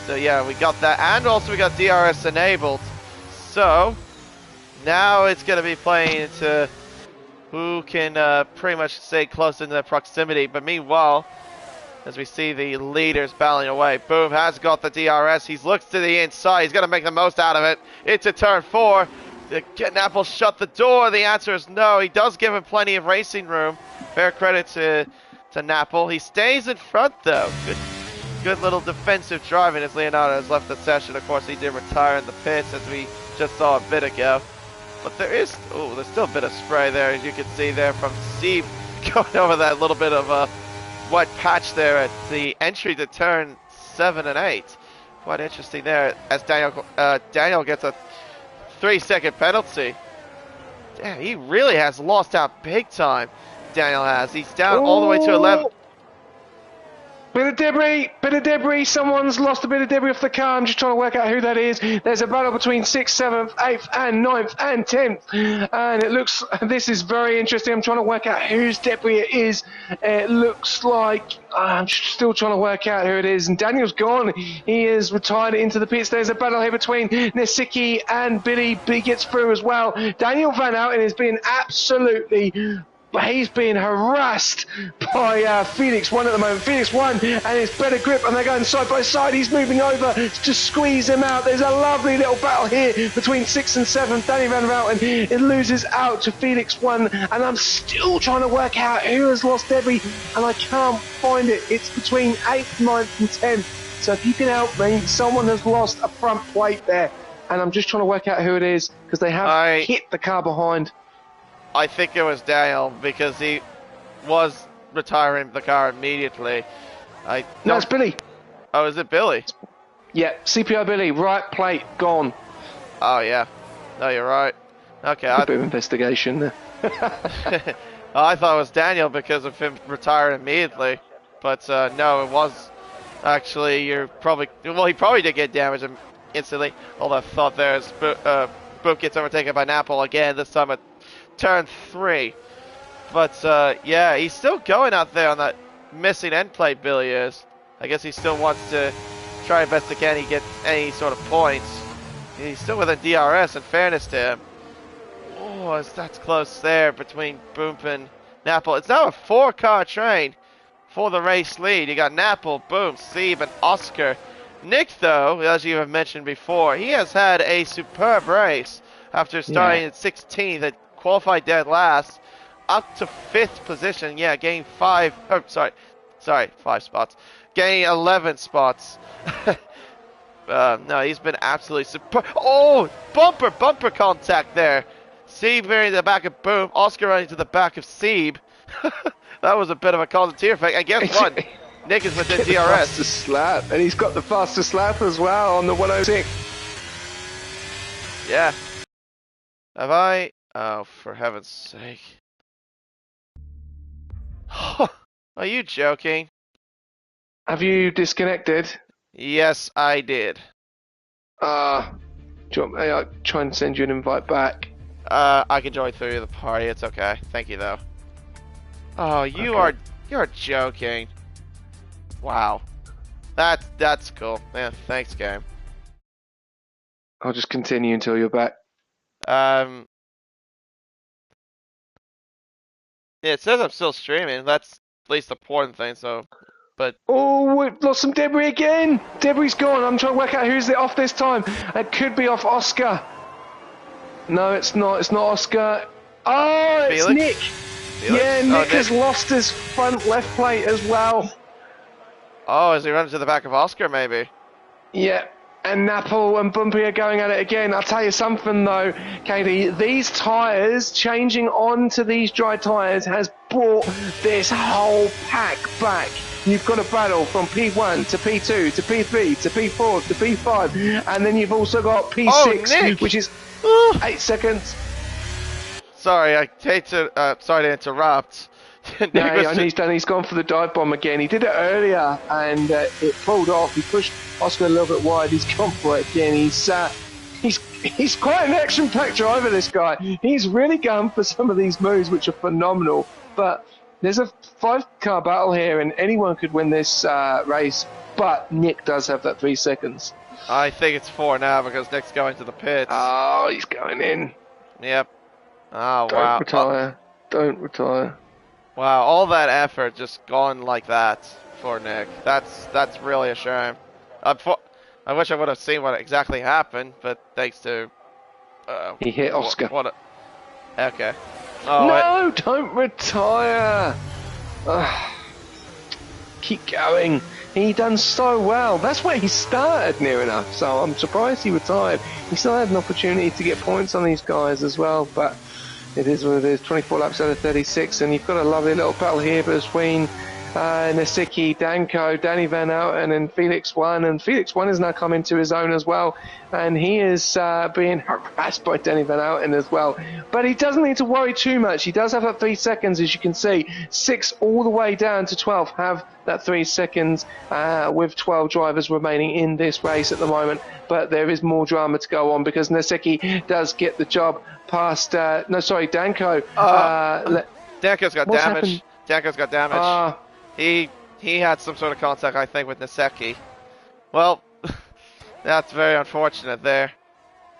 So yeah, we got that, and also we got DRS enabled. So now it's going to be playing into who can pretty much stay close in the proximity. But meanwhile, as we see the leaders battling away, Boom has got the DRS. He looks to the inside. He's going to make the most out of it. Into turn 4. Can Napple shut the door? The answer is no. He does give him plenty of racing room. Fair credit to Napple. He stays in front though. Good little defensive driving as Leonardo has left the session. Of course, he did retire in the pits as we just saw a bit ago. But there's still a bit of spray there, as you can see there from Steve going over that little bit of a wet patch there at the entry to turn 7 and 8. Quite interesting there as Daniel gets a 3-second penalty. Damn, he really has lost out big time. Daniel has. He's down all the way to 11. Bit of debris. Someone's lost a bit of debris off the car. I'm just trying to work out who that is. There's a battle between 6th, 7th, 8th, and 9th, and 10th. And it looks, this is very interesting. I'm trying to work out whose debris it is. It looks like, I'm still trying to work out who it is. And Daniel's gone. He is retired into the pits. There's a battle here between Nesicki and Billy. Billy gets through as well. Daniel Van Houten is being absolutely... He's being harassed by Felix 1 at the moment. Felix 1 and his better grip, and they're going side by side. He's moving over to squeeze him out. There's a lovely little battle here between 6th and 7th. Danny Van Routen, it loses out to Felix 1, and I'm still trying to work out who has lost debris, and I can't find it. It's between 8th, 9th, and 10th. So if you can help me, someone has lost a front plate there, and I'm just trying to work out who it is because they have hit the car behind. I think it was Daniel because he was retiring the car immediately. No, it's Billy. Oh, is it Billy? Yeah, CPI Billy, right plate, gone. Oh, yeah. No, you're right. Okay. A bit of investigation there. I thought it was Daniel because of him retiring immediately. But no, it was actually, he probably did get damaged instantly. All that thought there is Boop gets overtaken by Napple again, this time at turn 3. But yeah, he's still going out there on that missing end plate, Billy is. I guess he still wants to try best he can. He gets any sort of points. He's still with a DRS, in fairness to him. Oh, that's close there between Boom and Napple. It's now a 4-car train for the race lead. You got Napple, Boom, Steve, and Oscar. Nick, though, as you have mentioned before, he has had a superb race after starting at 16th and qualified dead last, up to 5th position. Yeah, gaining 5 spots. Gaining 11 spots. No, he's been absolutely superb. Oh, bumper contact there. Sieb running to the back of Boom. Oscar running to the back of Sieb. That was a bit of a cause and tear effect. And guess what? Nick is within Get the DRS. fastest lap, and he's got the fastest lap as well on the 106. Yeah. Have I? Oh, for heaven's sake. Are you joking? Have you disconnected? Yes, I did. Do you want me? I'll try and send you an invite back. I can join through the party. It's okay. Thank you, though. Oh, you're joking. Wow. That's cool. Yeah, thanks, game. I'll just continue until you're back. Yeah, it says I'm still streaming. That's at least the important thing. So, but Oh, we've lost some debris again. Debris gone. I'm trying to work out who's it off this time. It could be off Oscar. No, it's not. It's not Oscar. Oh, it's Felix? Nick. Felix? Yeah, Oh, Nick has lost his front left plate as well. Oh, is he running to the back of Oscar? Maybe. Yeah, and Napple and Bumpy are going at it again. I'll tell you something though, Katie, these tyres, changing on to these dry tyres has brought this whole pack back. You've got a battle from P1 to P2 to P3 to P4 to P5, and then you've also got P6, which is 8 seconds. Sorry, I hate to. Sorry to interrupt. Nick No, was and he's gone for the dive bomb again. He did it earlier, and it pulled off. He pushed Oscar a little bit wide. He's gone for it again. He's quite an action-packed driver, this guy. He's really going for some of these moves, which are phenomenal. But there's a 5-car battle here, and anyone could win this race. But Nick does have that 3 seconds. I think it's 4 now because Nick's going to the pits. Oh, he's going in. Yep. Oh, Don't wow. retire. Don't retire. Wow, all that effort just gone like that for Nick. That's really a shame. I wish I would have seen what exactly happened, but thanks to He hit Oscar. Okay. Oh, No, don't retire. Keep going. He done so well. That's where he started near enough, so I'm surprised he retired. He still had an opportunity to get points on these guys as well, but it is what it is. 24 laps out of 36, and you've got a lovely little battle here between Nasicki, Danko, Danny Van Outen, and Felix One. And Felix One has now come into his own as well, and he is being harassed by Danny Van Outen as well. But he doesn't need to worry too much. He does have that 3 seconds, as you can see. 6 all the way down to 12 have that 3 seconds, with 12 drivers remaining in this race at the moment. But there is more drama to go on because Nasicki does get the job past. Danko. Danko's got damage. happened? Danko's got damage. He had some sort of contact, I think, with Nasecki. Well, that's very unfortunate there.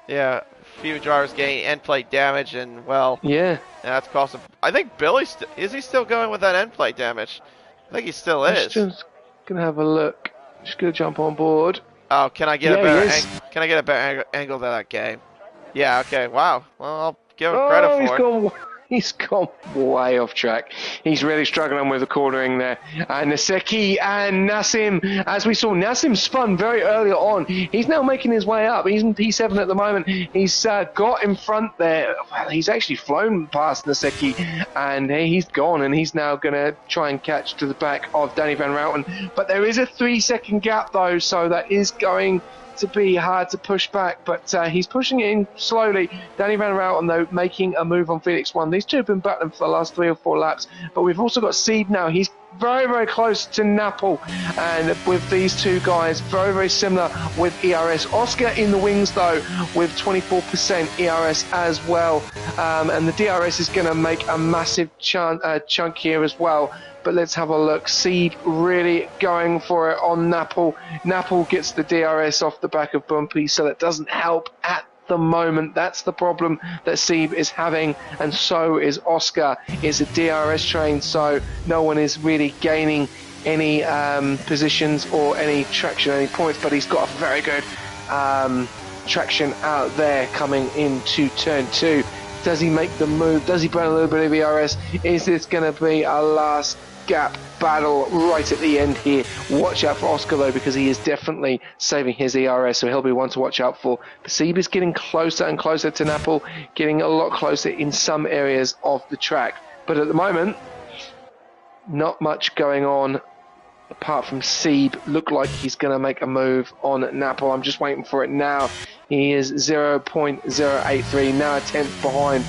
Yeah, a few drivers getting end plate damage, and well, Yeah. that's cost him. I think Billy is he still going with that end plate damage? I think he still is. Just gonna have a look. Just gonna jump on board. Oh, can I get Yeah, a better he is. can I get a better angle to that game? Yeah. Okay. Wow. Well, I'll give him credit for it. He's gone way off track. He's really struggling with the cornering there. And Nasecki and Nassim, as we saw, Nassim spun very early on. He's now making his way up. He's in P7 at the moment. He's got in front there. Well, he's actually flown past Nasecki, and he's gone, and he's now going to try and catch to the back of Danny Van Routen. But there is a 3 second gap, though, so that is going to be hard to push back, but he's pushing it in slowly. Danny Van Routen, though, making a move on Felix One. These two have been battling for the last 3 or 4 laps, but we've also got Seed now. He's very, very close to Napple, and with these two guys, very, very similar with ERS. Oscar in the wings, though, with 24% ERS as well, and the DRS is going to make a massive chunk here as well. But let's have a look. Seed really going for it on Napple. Napple gets the DRS off the back of Bumpy, so that doesn't help at the moment. That's the problem that Seed is having, and so is Oscar. It's a DRS train, so no one is really gaining any positions or any traction, any points, but he's got a very good traction out there coming into turn 2. Does he make the move? Does he burn a little bit of ERS? Is this going to be a last gap battle right at the end here. Watch out for Oscar though, because he is definitely saving his ERS, so he'll be one to watch out for. Seb is getting closer and closer to Napple, getting a lot closer in some areas of the track. But at the moment, not much going on apart from Seb. Look like he's going to make a move on Napple. I'm just waiting for it now. He is 0.083, now a tenth behind.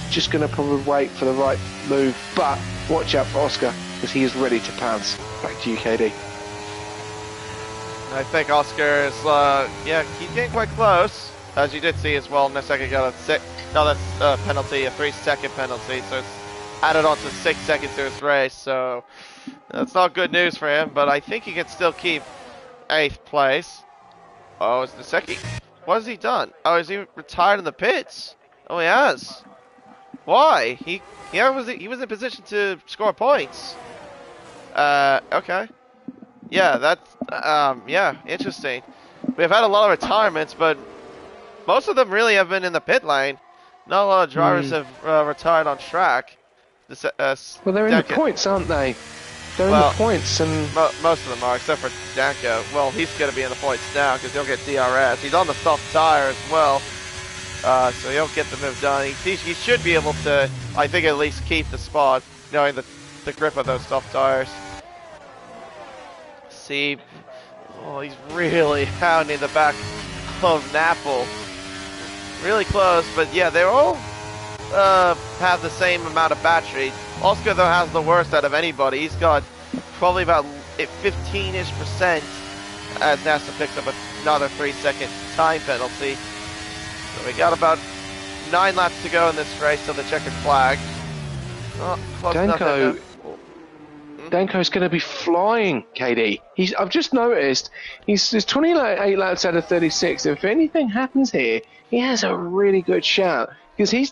Just going to probably wait for the right move, but watch out for Oscar because he is ready to pounce. Back to you, KD. I think Oscar is, he's getting quite close. As you did see as well, in a second got a penalty, a 3-second penalty, so it's added on to 6 seconds to his race, so that's not good news for him, but I think he can still keep 8th place. Oh, it's the second. What has he done? Oh, is he retired in the pits? Oh, he has. Why? He was in position to score points. Okay. Yeah, that's interesting. We've had a lot of retirements, but most of them really have been in the pit lane. Not a lot of drivers have retired on track. Well, they're in the points, aren't they? They're in the points, and most of them are, except for Danko. Well, he's going to be in the points now because he'll get DRS. He's on the soft tire as well, so he'll get the move done. He should be able to, I think, at least keep the spot, knowing the grip of those soft tires. See, he's really hounding the back of Napple. Really close, but yeah, they all have the same amount of battery. Oscar, though, has the worst out of anybody. He's got probably about 15-ish% as NASA picks up another 3-second time penalty. So we got about 9 laps to go in this race till the checkered flag. Oh, close enough. Danko's going to be flying, KD. I've just noticed there's 28 laps out of 36. If anything happens here, he has a really good shout because he's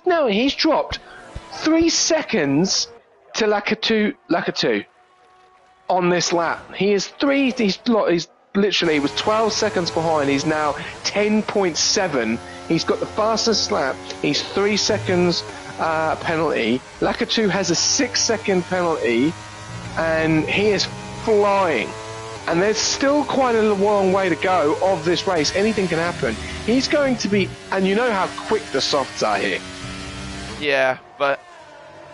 dropped 3 seconds to Lakatu on this lap. He's literally was 12 seconds behind. He's now 10.7. He's got the fastest lap. He's 3 seconds penalty. Lakatu has a 6-second penalty. And he is flying. And there's still quite a long way to go of this race. Anything can happen. He's going to be... And you know how quick the softs are here. Yeah, but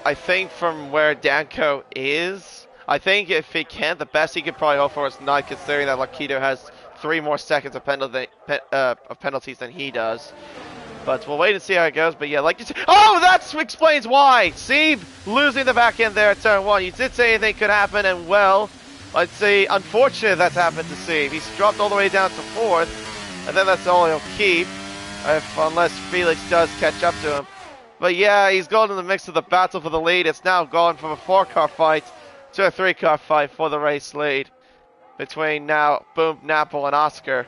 I think from where Danko is, I think if he can, the best he could probably hope for is 9, considering that Lakito has 3 more seconds of penalties than he does. But we'll wait and see how it goes. But yeah, like you said, that explains why. Seb losing the back end there at turn 1. You did say anything could happen, and well, I'd say unfortunate that's happened to Seb. He's dropped all the way down to 4th, and then that's all he'll keep, unless Felix does catch up to him. But yeah, he's gone in the mix of the battle for the lead. It's now gone from a 4-car fight to a 3-car fight for the race lead between now Boom, Napple, and Oscar.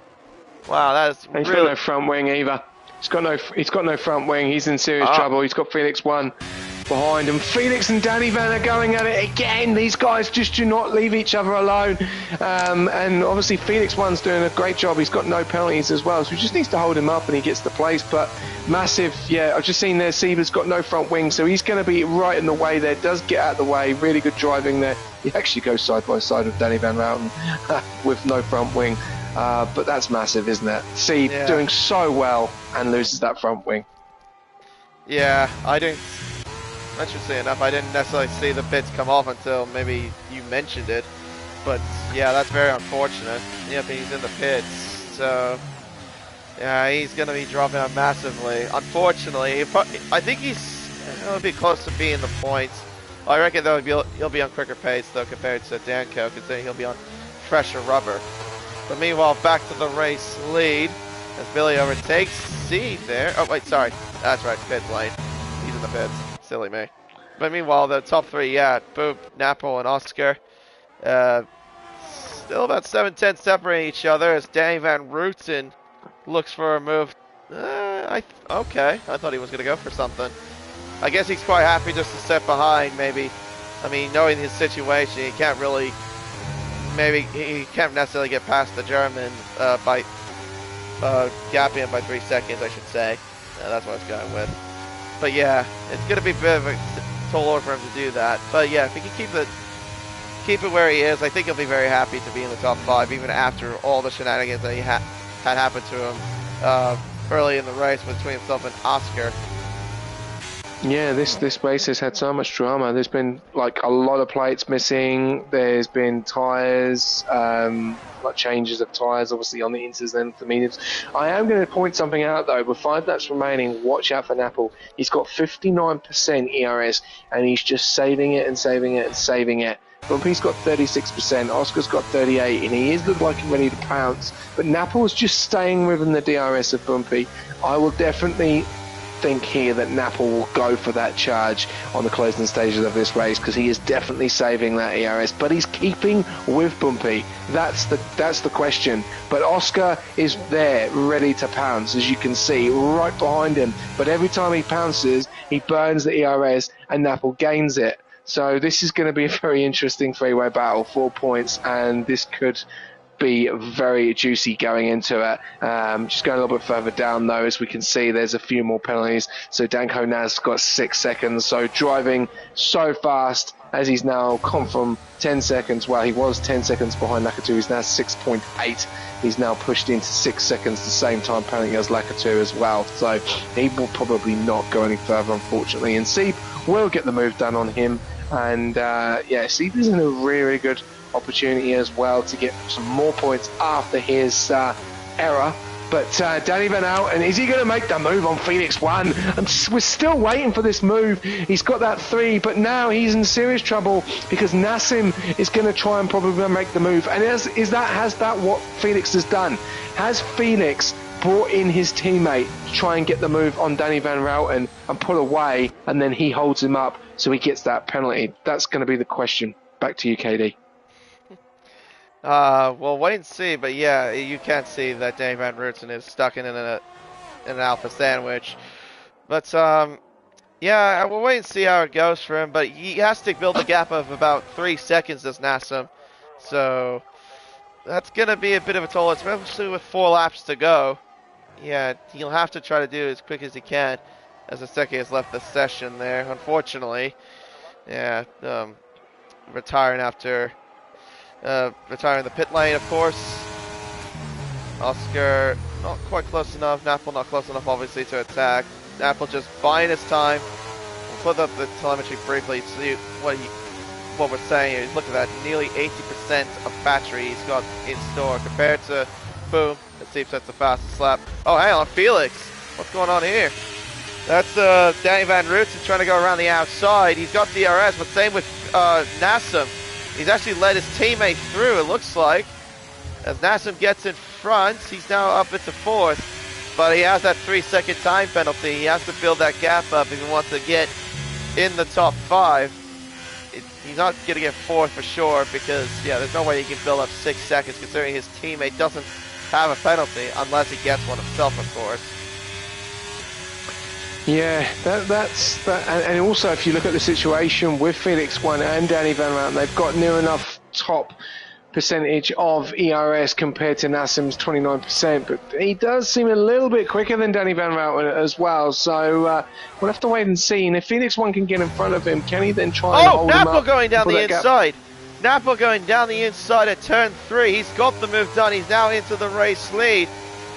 Wow, that is really... He's got no front wing either. He's got no front wing. He's in serious trouble. He's got Felix 1 behind him. Felix and Danny Van are going at it again. These guys just do not leave each other alone. And obviously Felix 1's doing a great job. He's got no penalties as well. So he just needs to hold him up and he gets the place. But massive, yeah, I've just seen there, Seaver's got no front wing. So he's going to be right in the way there. Does get out of the way. Really good driving there. He actually goes side by side with Danny Van Routen with no front wing. But that's massive, isn't it? Seb doing so well and loses that front wing. Yeah, interestingly enough, I didn't necessarily see the bits come off until maybe you mentioned it. But yeah, that's very unfortunate. Yep, he's in the pits, so yeah, he's going to be dropping out massively. Unfortunately, I think he'll be close to being the points. I reckon though he'll be on quicker pace though compared to Danko, considering he'll be on fresher rubber. But meanwhile, back to the race lead as Billy overtakes Seb there. Oh, wait, sorry. That's right, pit lane. He's in the pits. Silly me. But meanwhile, the top 3, Boop, Napple, and Oscar. Still about 7/10 separating each other as Danny Van Routen looks for a move. Okay, I thought he was going to go for something. I guess he's quite happy just to step behind, maybe. I mean, knowing his situation, he can't really... Maybe he can't necessarily get past the German by gapping him by 3 seconds, I should say. That's what I was going with. But yeah, it's going to be a bit of a tall order for him to do that. But yeah, if he can keep it where he is. I think he'll be very happy to be in the top 5, even after all the shenanigans that had happened to him early in the race between himself and Oscar. Yeah, this race has had so much drama. There's been like a lot of plates missing. There's been tyres, like changes of tyres, obviously on the inters and the mediums. I am going to point something out though. With 5 laps remaining, watch out for Napple. He's got 59% ERS, and he's just saving it and saving it and saving it. Bumpy's got 36%, Oscar's got 38%, and he is looking like he's ready to pounce. But Napple's just staying within the DRS of Bumpy. I will definitely think here that Napple will go for that charge on the closing stages of this race, because he is definitely saving that ERS, but he's keeping with Bumpy. That's the question. But Oscar is there ready to pounce, as you can see right behind him, but every time he pounces he burns the ERS and Napple gains it. So this is going to be a very interesting three-way battle, 4 points, and this could be very juicy going into it. Just going a little bit further down though, as we can see, there's a few more penalties. So Danko Naz got 6 seconds. So driving so fast, as he's now come from 10 seconds. Well, he was 10 seconds behind Lakatu. He's now 6.8. He's now pushed into 6 seconds, the same time penalty as Lakatu as well. So he will probably not go any further, unfortunately. And Sieb will get the move done on him. And yeah, Sieb is in a really good opportunity as well to get some more points after his error. But Danny Van Houten, is he going to make the move on Felix 1? We're still waiting for this move. He's got that 3, but now he's in serious trouble because Nassim is going to try and probably make the move. And has that what Felix has done? Has Felix brought in his teammate to try and get the move on Danny Van Houten and pull away, and then he holds him up so he gets that penalty? That's going to be the question. Back to you, KD. Well, wait and see, but yeah, you can see that Danny Van Rooten is stuck in an alpha sandwich. But, yeah, we'll wait and see how it goes for him, but he has to build a gap of about 3 seconds as Nassam. So, that's going to be a bit of a toll, especially with 4 laps to go. Yeah, he'll have to try to do it as quick as he can, as the second has left the session there, unfortunately. Yeah, retiring after... retiring the pit lane, of course. Oscar not quite close enough. Napple not close enough, obviously, to attack. Napple just buying his time. We'll put up the telemetry briefly to see what we're saying here. Look at that, nearly 80% of battery he's got in store compared to Boom. Let's see if that's the fastest lap. Oh, hang on, Felix. What's going on here? That's Danny Van Rooten trying to go around the outside. He's got DRS, but same with Nassam. He's actually led his teammate through, it looks like. As Nassam gets in front, he's now up into 4th. But he has that 3-second time penalty. He has to build that gap up if he wants to get in the top 5. He's not going to get 4th for sure because, yeah, there's no way he can build up 6 seconds considering his teammate doesn't have a penalty unless he gets one himself, of course. Yeah, that's that. And also, if you look at the situation with Felix 1 and Danny Van Houten, they've got near enough top percentage of ERS compared to Nassim's 29%, but he does seem a little bit quicker than Danny Van Houten as well. So we'll have to wait and see. And if Felix 1 can get in front of him, can he then try and hold him up? Oh, Napple going down the inside. Napple going down the inside at turn 3. He's got the move done. He's now into the race lead,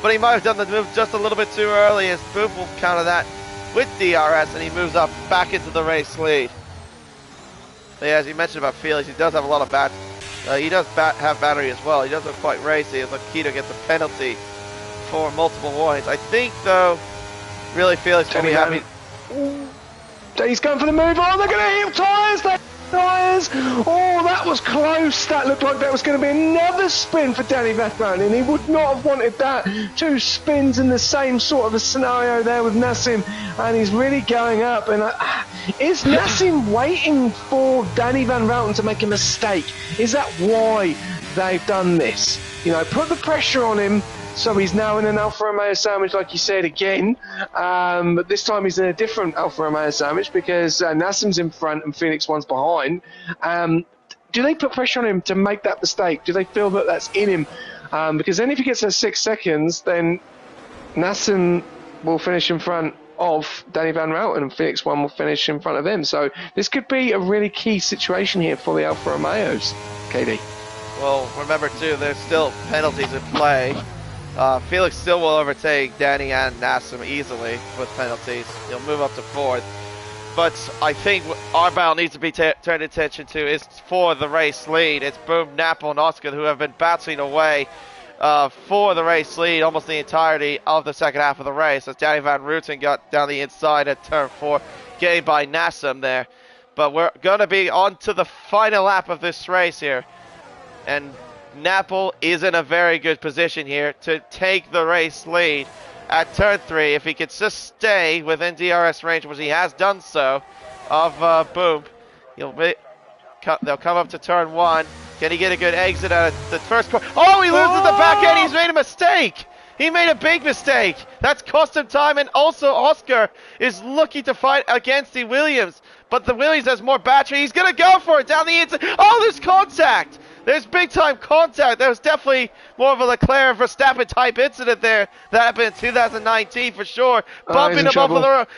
but he might have done the move just a little bit too early, as Boop will counter that with DRS, and he moves up back into the race lead. But yeah, as you mentioned about Felix, he does have a lot of he does have battery as well. He doesn't quite race it, as Akito gets a penalty for multiple warnings. I think, though, really Felix will be happy. He's going for the move. Oh, they're going to hit tyres! Tyres! Oh, that was close. That looked like that was going to be another spin for Danny Van Houten, and he would not have wanted that. 2 spins in the same sort of a scenario there with Nassim, and he's really going up. And is Nassim waiting for Danny Van Houten to make a mistake? Is that why they've done this? You know, put the pressure on him. So he's now in an Alfa Romeo sandwich, like you said again. But this time he's in a different Alfa Romeo sandwich because Nassim's in front and Felix 1's behind. Do they put pressure on him to make that mistake? Do they feel that that's in him? Because then if he gets that 6 seconds, then Nassim will finish in front of Danny Van Routen, and Felix 1 will finish in front of him. So this could be a really key situation here for the Alfa Romeos, KD. Well, remember too, there's still penalties in play. Felix still will overtake Danny and Nassim easily with penalties. He'll move up to fourth. But I think our battle needs to be turned attention to is for the race lead. It's Boom, Napple, and Oscar who have been battling away for the race lead almost the entirety of the second half of the race, as Danny Van Rooten got down the inside at turn 4, getting by Nassim there. But we're going to be on to the final lap of this race here. And Napple is in a very good position here to take the race lead at turn 3. If he could just stay within DRS range, which he has done so, of Boom, they'll come up to turn 1. Can he get a good exit out of the first corner? Oh, he loses the back end. He's made a mistake. He made a big mistake. That's cost him time. And also, Oscar is looking to fight against the Williams. But the Williams has more battery. He's going to go for it down the inside. Oh, there's contact. There's big time contact. There was definitely more of a Leclerc Verstappen type incident there that happened in 2019 for sure. Bumping him off of the road.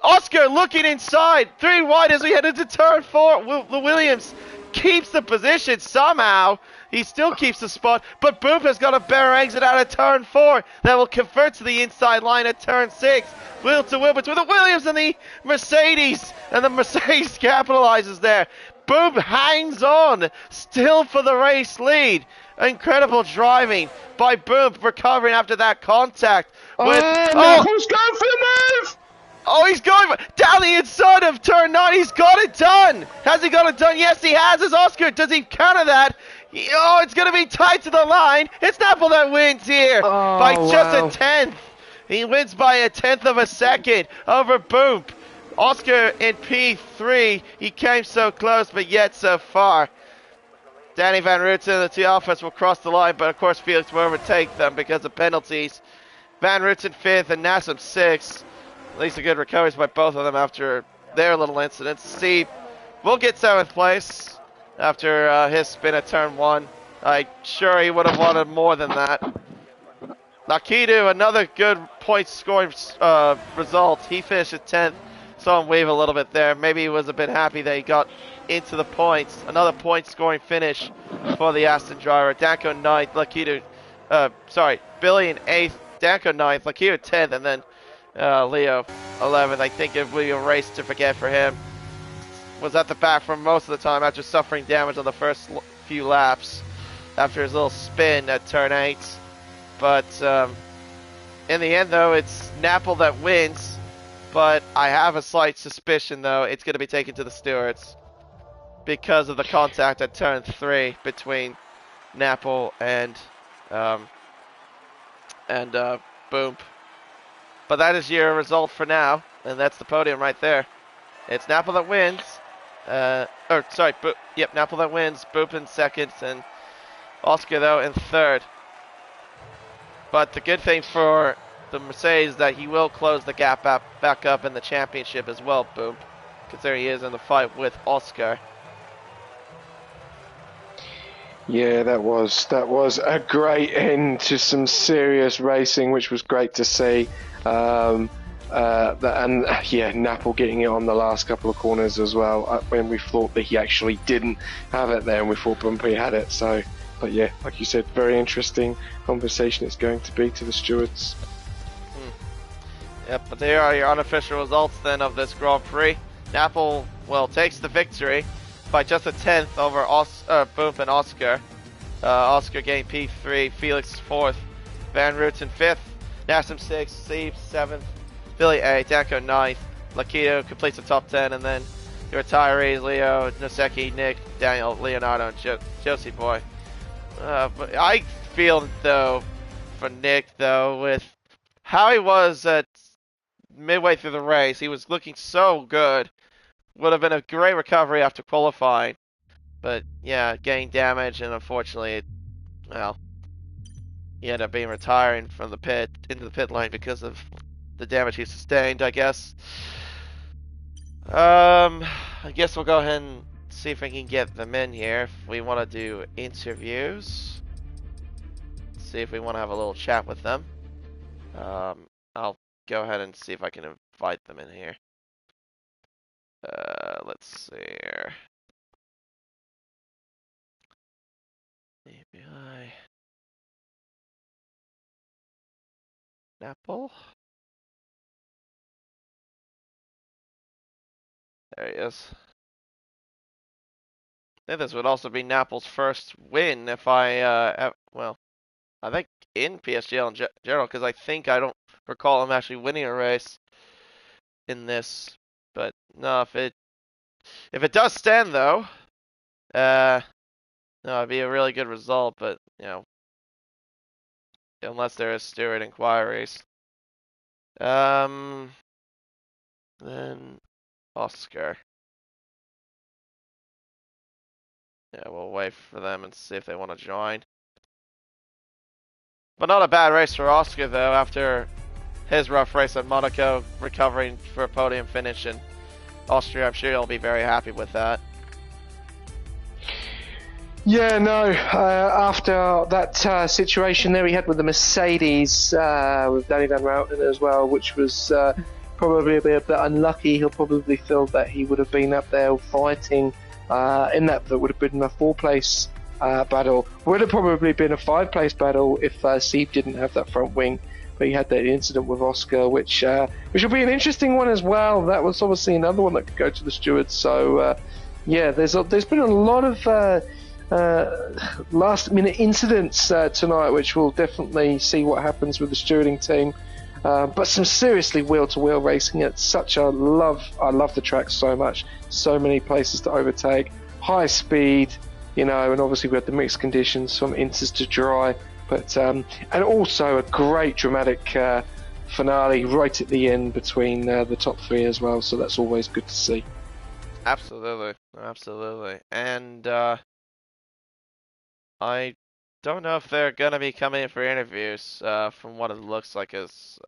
Oscar looking inside. 3 wide as we head into turn 4. The Williams keeps the position somehow. He still keeps the spot, but Boop has got a better exit out of turn 4 that will convert to the inside line at turn 6. Wheel to wheel between the Williams and the Mercedes, and the Mercedes capitalizes there. Boop hangs on, still for the race lead. Incredible driving by Boop, recovering after that contact. Who's going for the move? Oh, he's going down the inside of turn 9. He's got it done. Has he got it done? Yes, he has. As Oscar, does he counter that? Oh, it's going to be tight to the line. It's Napple that wins here by just a tenth. He wins by a tenth of a second over Boom. Oscar in P3. He came so close, but yet so far. Danny Van Rooten and the two Alphas will cross the line, but of course Felix will overtake them because of penalties. Van Rooten 5th and Nassim 6th. At least a good recoveries by both of them after their little incidents. Steve will get 7th place after his spin at turn 1. I'm sure he would have wanted more than that. Nakidu, another good point scoring result. He finished at 10th. Saw him wave a little bit there. Maybe he was a bit happy that he got into the points. Another point scoring finish for the Aston driver. Danko 9th, Lakitu, Billy in 8th, Danko 9th, Lakitu 10th, and then Leo 11th. I think it would be a race to forget for him. Was at the back for most of the time after suffering damage on the first few laps after his little spin at turn 8. But in the end, though, it's Napple that wins. But I have a slight suspicion, though, it's going to be taken to the stewards because of the contact at turn 3 between Napple and Boom. But that is your result for now, and that's the podium right there. It's Napple that wins. Napple that wins. Boop in 2nd, and Oscar, though, in 3rd. But the good thing for the Mercedes is that he will close the gap back up in the championship as well, Boop, considering he is in the fight with Oscar. Yeah, that was a great end to some serious racing, which was great to see. Napple getting it on the last couple of corners as well, when we thought that he actually didn't have it there, and we thought Bumpy had it. So, but yeah, like you said, very interesting conversation it's going to be to the stewards. Yep, but there are your unofficial results then of this Grand Prix. Napple, takes the victory by just a tenth over Boom and Oscar. Oscar getting P3, Felix 4th, Van Rooten 5th, Nassim 6th, Steve 7th, Billy 8th, Danko 9th, Lakito completes the top 10, and then your retirees, Leo, Noseki, Nick, Daniel, Leonardo, and Josie Boy. But I feel, though, for Nick, though, with how he was at midway through the race, he was looking so good. Would have been a great recovery after qualifying. But yeah, getting damage, and unfortunately, he ended up being retiring from the pit into the pit lane because of the damage he sustained, I guess. I guess we'll go ahead and see if we can get them in here. If we want to do interviews, see if we want to have a little chat with them. I'll go ahead and see if I can invite them in here. Let's see here. API. Apple. There he is. I think this would also be Napple's first win if well, I think in PSGL in general, because I think I don't recall him actually winning a race in this. But no, if it does stand though, no, it'd be a really good result. But unless there is steward inquiries, then Oscar. Yeah, we'll wait for them and see if they want to join. But not a bad race for Oscar though, after his rough race at Monaco, recovering for a podium finish in Austria. I'm sure he'll be very happy with that. Yeah, no. After that situation there he had with the Mercedes, with Danny Van Routen as well, which was probably a bit unlucky. He'll probably feel that he would have been up there fighting in that would have been a 4-place battle. Would have probably been a 5-place battle if Steve didn't have that front wing. But he had that incident with Oscar, which will be an interesting one as well. That was obviously another one that could go to the stewards. So yeah, there's been a lot of last-minute incidents tonight, which we'll definitely see what happens with the stewarding team. But some seriously wheel-to-wheel racing. It's such a love. I love the track so much. So many places to overtake, high speed, and obviously we had the mixed conditions from inters to dry. But and also a great dramatic finale right at the end between the top 3 as well. So that's always good to see. Absolutely, and I don't know if they're gonna be coming in for interviews. From what it looks like,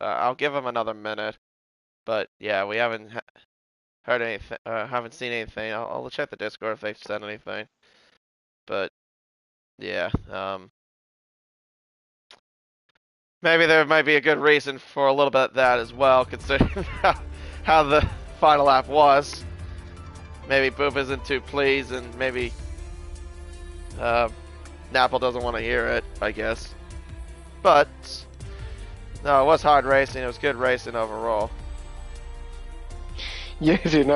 I'll give them another minute. But yeah, we haven't heard anything, haven't seen anything. I'll check the Discord if they've said anything. But yeah, maybe there might be a good reason for a little bit of that as well, considering how the final lap was. Maybe Boop isn't too pleased, and maybe Napple doesn't want to hear it, I guess. But no, it was hard racing. It was good racing overall. Yeah, it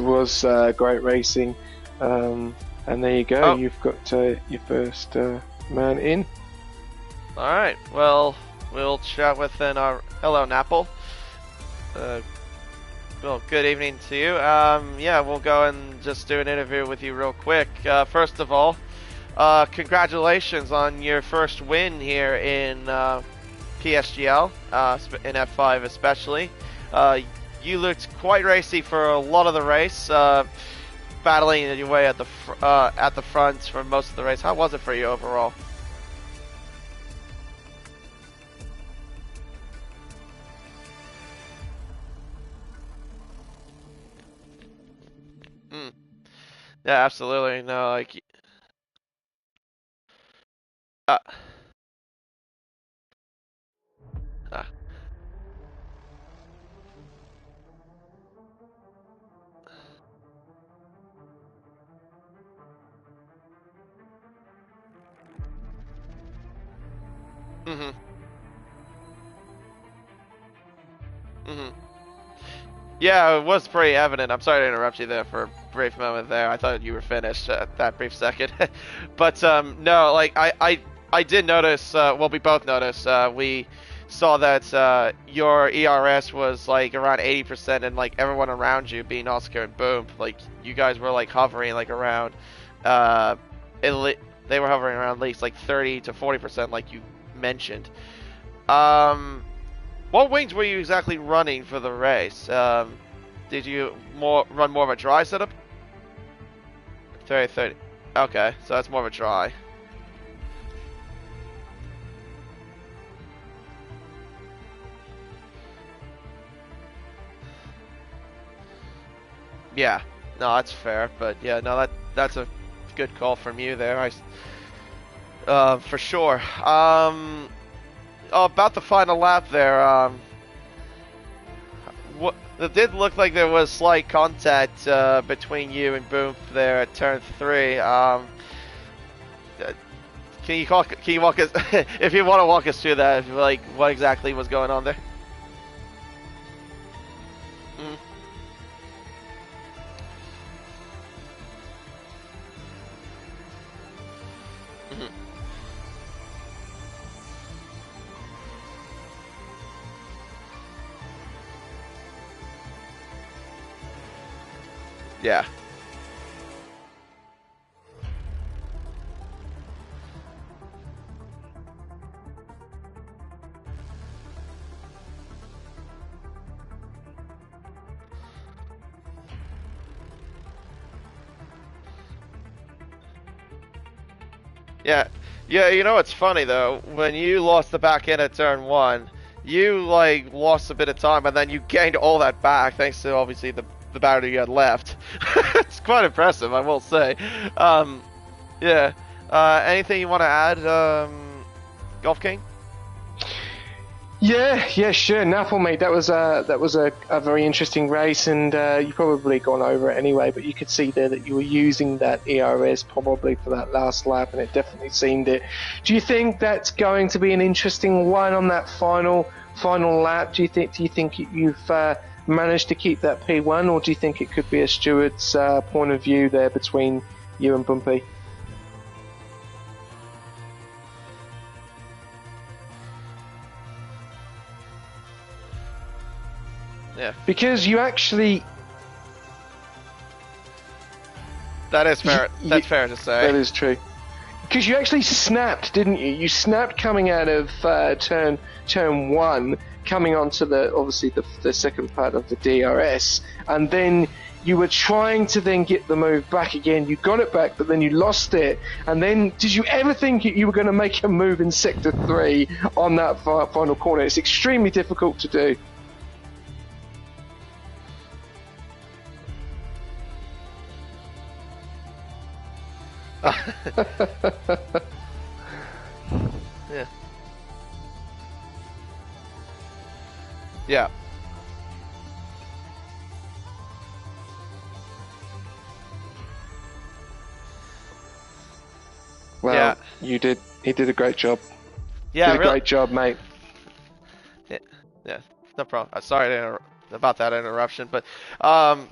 was great racing. And there you go. Oh. You've got your first man in. All right. Well, we'll chat with then our hello Napple. Well, good evening to you. Yeah, we'll go and just do an interview with you real quick. First of all, congratulations on your first win here in PSGL, in F5 especially. You looked quite racy for a lot of the race, battling your way at the front for most of the race. How was it for you overall? Yeah, absolutely. No, like. Mhm. Mhm. Yeah, it was pretty evident. I'm sorry to interrupt you there for a brief moment there. I thought you were finished at that brief second. But no, like I did notice. Well, we both noticed. We saw that your ERS was like around 80%, and like everyone around you, being Oscar and Boom, like you guys were like hovering like around. They were hovering around at least like 30 to 40%, like you mentioned. What wings were you exactly running for the race? Did you run more of a dry setup? 30. Okay, so that's more of a dry. Yeah, no, that's fair. But yeah, no, that's a good call from you there. For sure. About the final lap there. it did look like there was slight contact between you and Boom there at turn 3. Can you walk us if you want to walk us through that? Like what exactly was going on there? Mm. Mm-hmm. Yeah. Yeah. Yeah, you know what's funny though? When you lost the back end at turn 1, you like lost a bit of time and then you gained all that back thanks to obviously the battery you had left. It's quite impressive, I will say. Yeah. Anything you want to add, Golf King? Yeah, sure. Napple, mate. That was a very interesting race, and you've probably gone over it anyway. But you could see there that you were using that ERS probably for that last lap, and it definitely seemed it. Do you think that's going to be an interesting one on that final lap? Do you think you've managed to keep that P1, or do you think it could be a steward's point of view there between you and Bumpy? Yeah. Because you actually... That is fair. That's fair to say. That is true. Because you actually snapped, didn't you? You snapped coming out of turn 1, coming onto obviously the second part of the DRS, and then you were trying to then get the move back again. You got it back, but then you lost it. And then, did you ever think you were going to make a move in Sector 3 on that final corner? It's extremely difficult to do. Yeah. Yeah. Well, yeah. He did a great job. Yeah, great job, mate. Yeah, no problem. Sorry about that interruption, but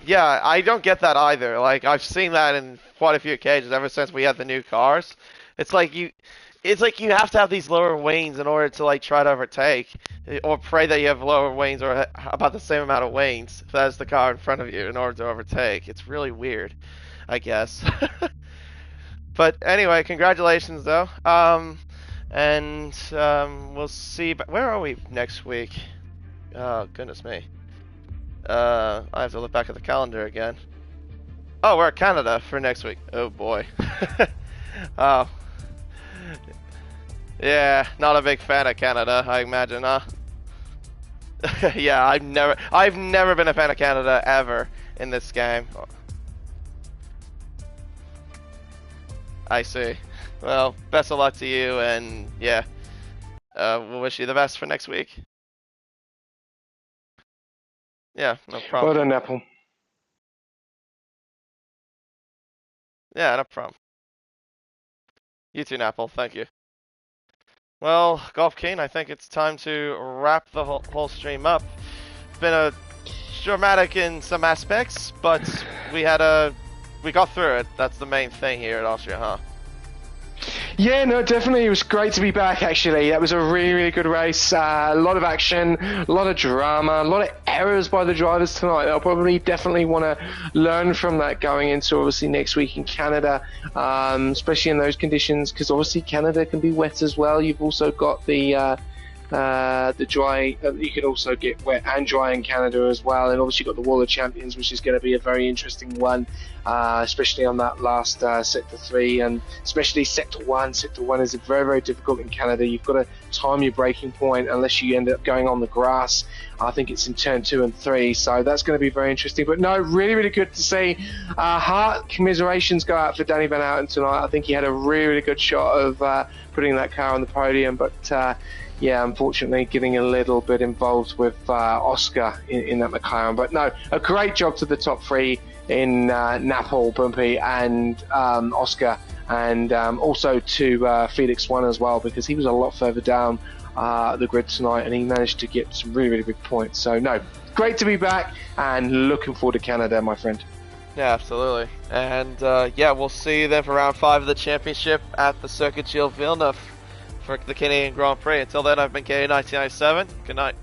yeah, I don't get that either. Like I've seen that in quite a few occasions ever since we had the new cars. It's like you have to have these lower wings in order to like try to overtake, or pray that you have lower wings or about the same amount of wings as the car in front of you in order to overtake. It's really weird, I guess. But anyway, congratulations though. And we'll see. But where are we next week? Oh goodness me. I have to look back at the calendar again. Oh, we're at Canada for next week. Oh boy. Oh. Yeah, not a big fan of Canada, I imagine, huh? Yeah, I've never been a fan of Canada ever in this game. I see. Well, best of luck to you, and yeah, we'll wish you the best for next week. Yeah, no problem. Well done, Apple. Yeah, no problem. You too, Apple. Thank you. Well, Golf King, I think it's time to wrap the whole stream up. It's been dramatic in some aspects, but we got through it. That's the main thing here at Austria, huh? Yeah, no, definitely. It was great to be back, actually. That was a really, really good race. A lot of action, a lot of drama, a lot of errors by the drivers tonight. They'll probably definitely want to learn from that going into, obviously, next week in Canada, especially in those conditions, because obviously Canada can be wet as well. You've also got the dry, you can also get wet and dry in Canada as well, and obviously you've got the Wall of Champions, which is going to be a very interesting one, especially on that last Sector 3, and especially Sector 1. Sector 1 is very, very difficult in Canada. You've got to time your braking point unless you end up going on the grass. I think it's in turn 2 and 3, so that's going to be very interesting. But no, really, really good to see. Heart commiserations go out for Danny Van Houten tonight. I think he had a really, really good shot of putting that car on the podium, but yeah, unfortunately getting a little bit involved with Oscar in that McLaren. But no, a great job to the top three in Napol, Bumpy, and Oscar, and also to Felix One as well, because he was a lot further down the grid tonight, and he managed to get some really, really big points. So no, great to be back, and looking forward to Canada, my friend. Yeah, absolutely. And yeah, we'll see you then for round 5 of the championship at the Circuit Gilles Villeneuve for the Canadian Grand Prix. Until then, I've been K1997. Good night.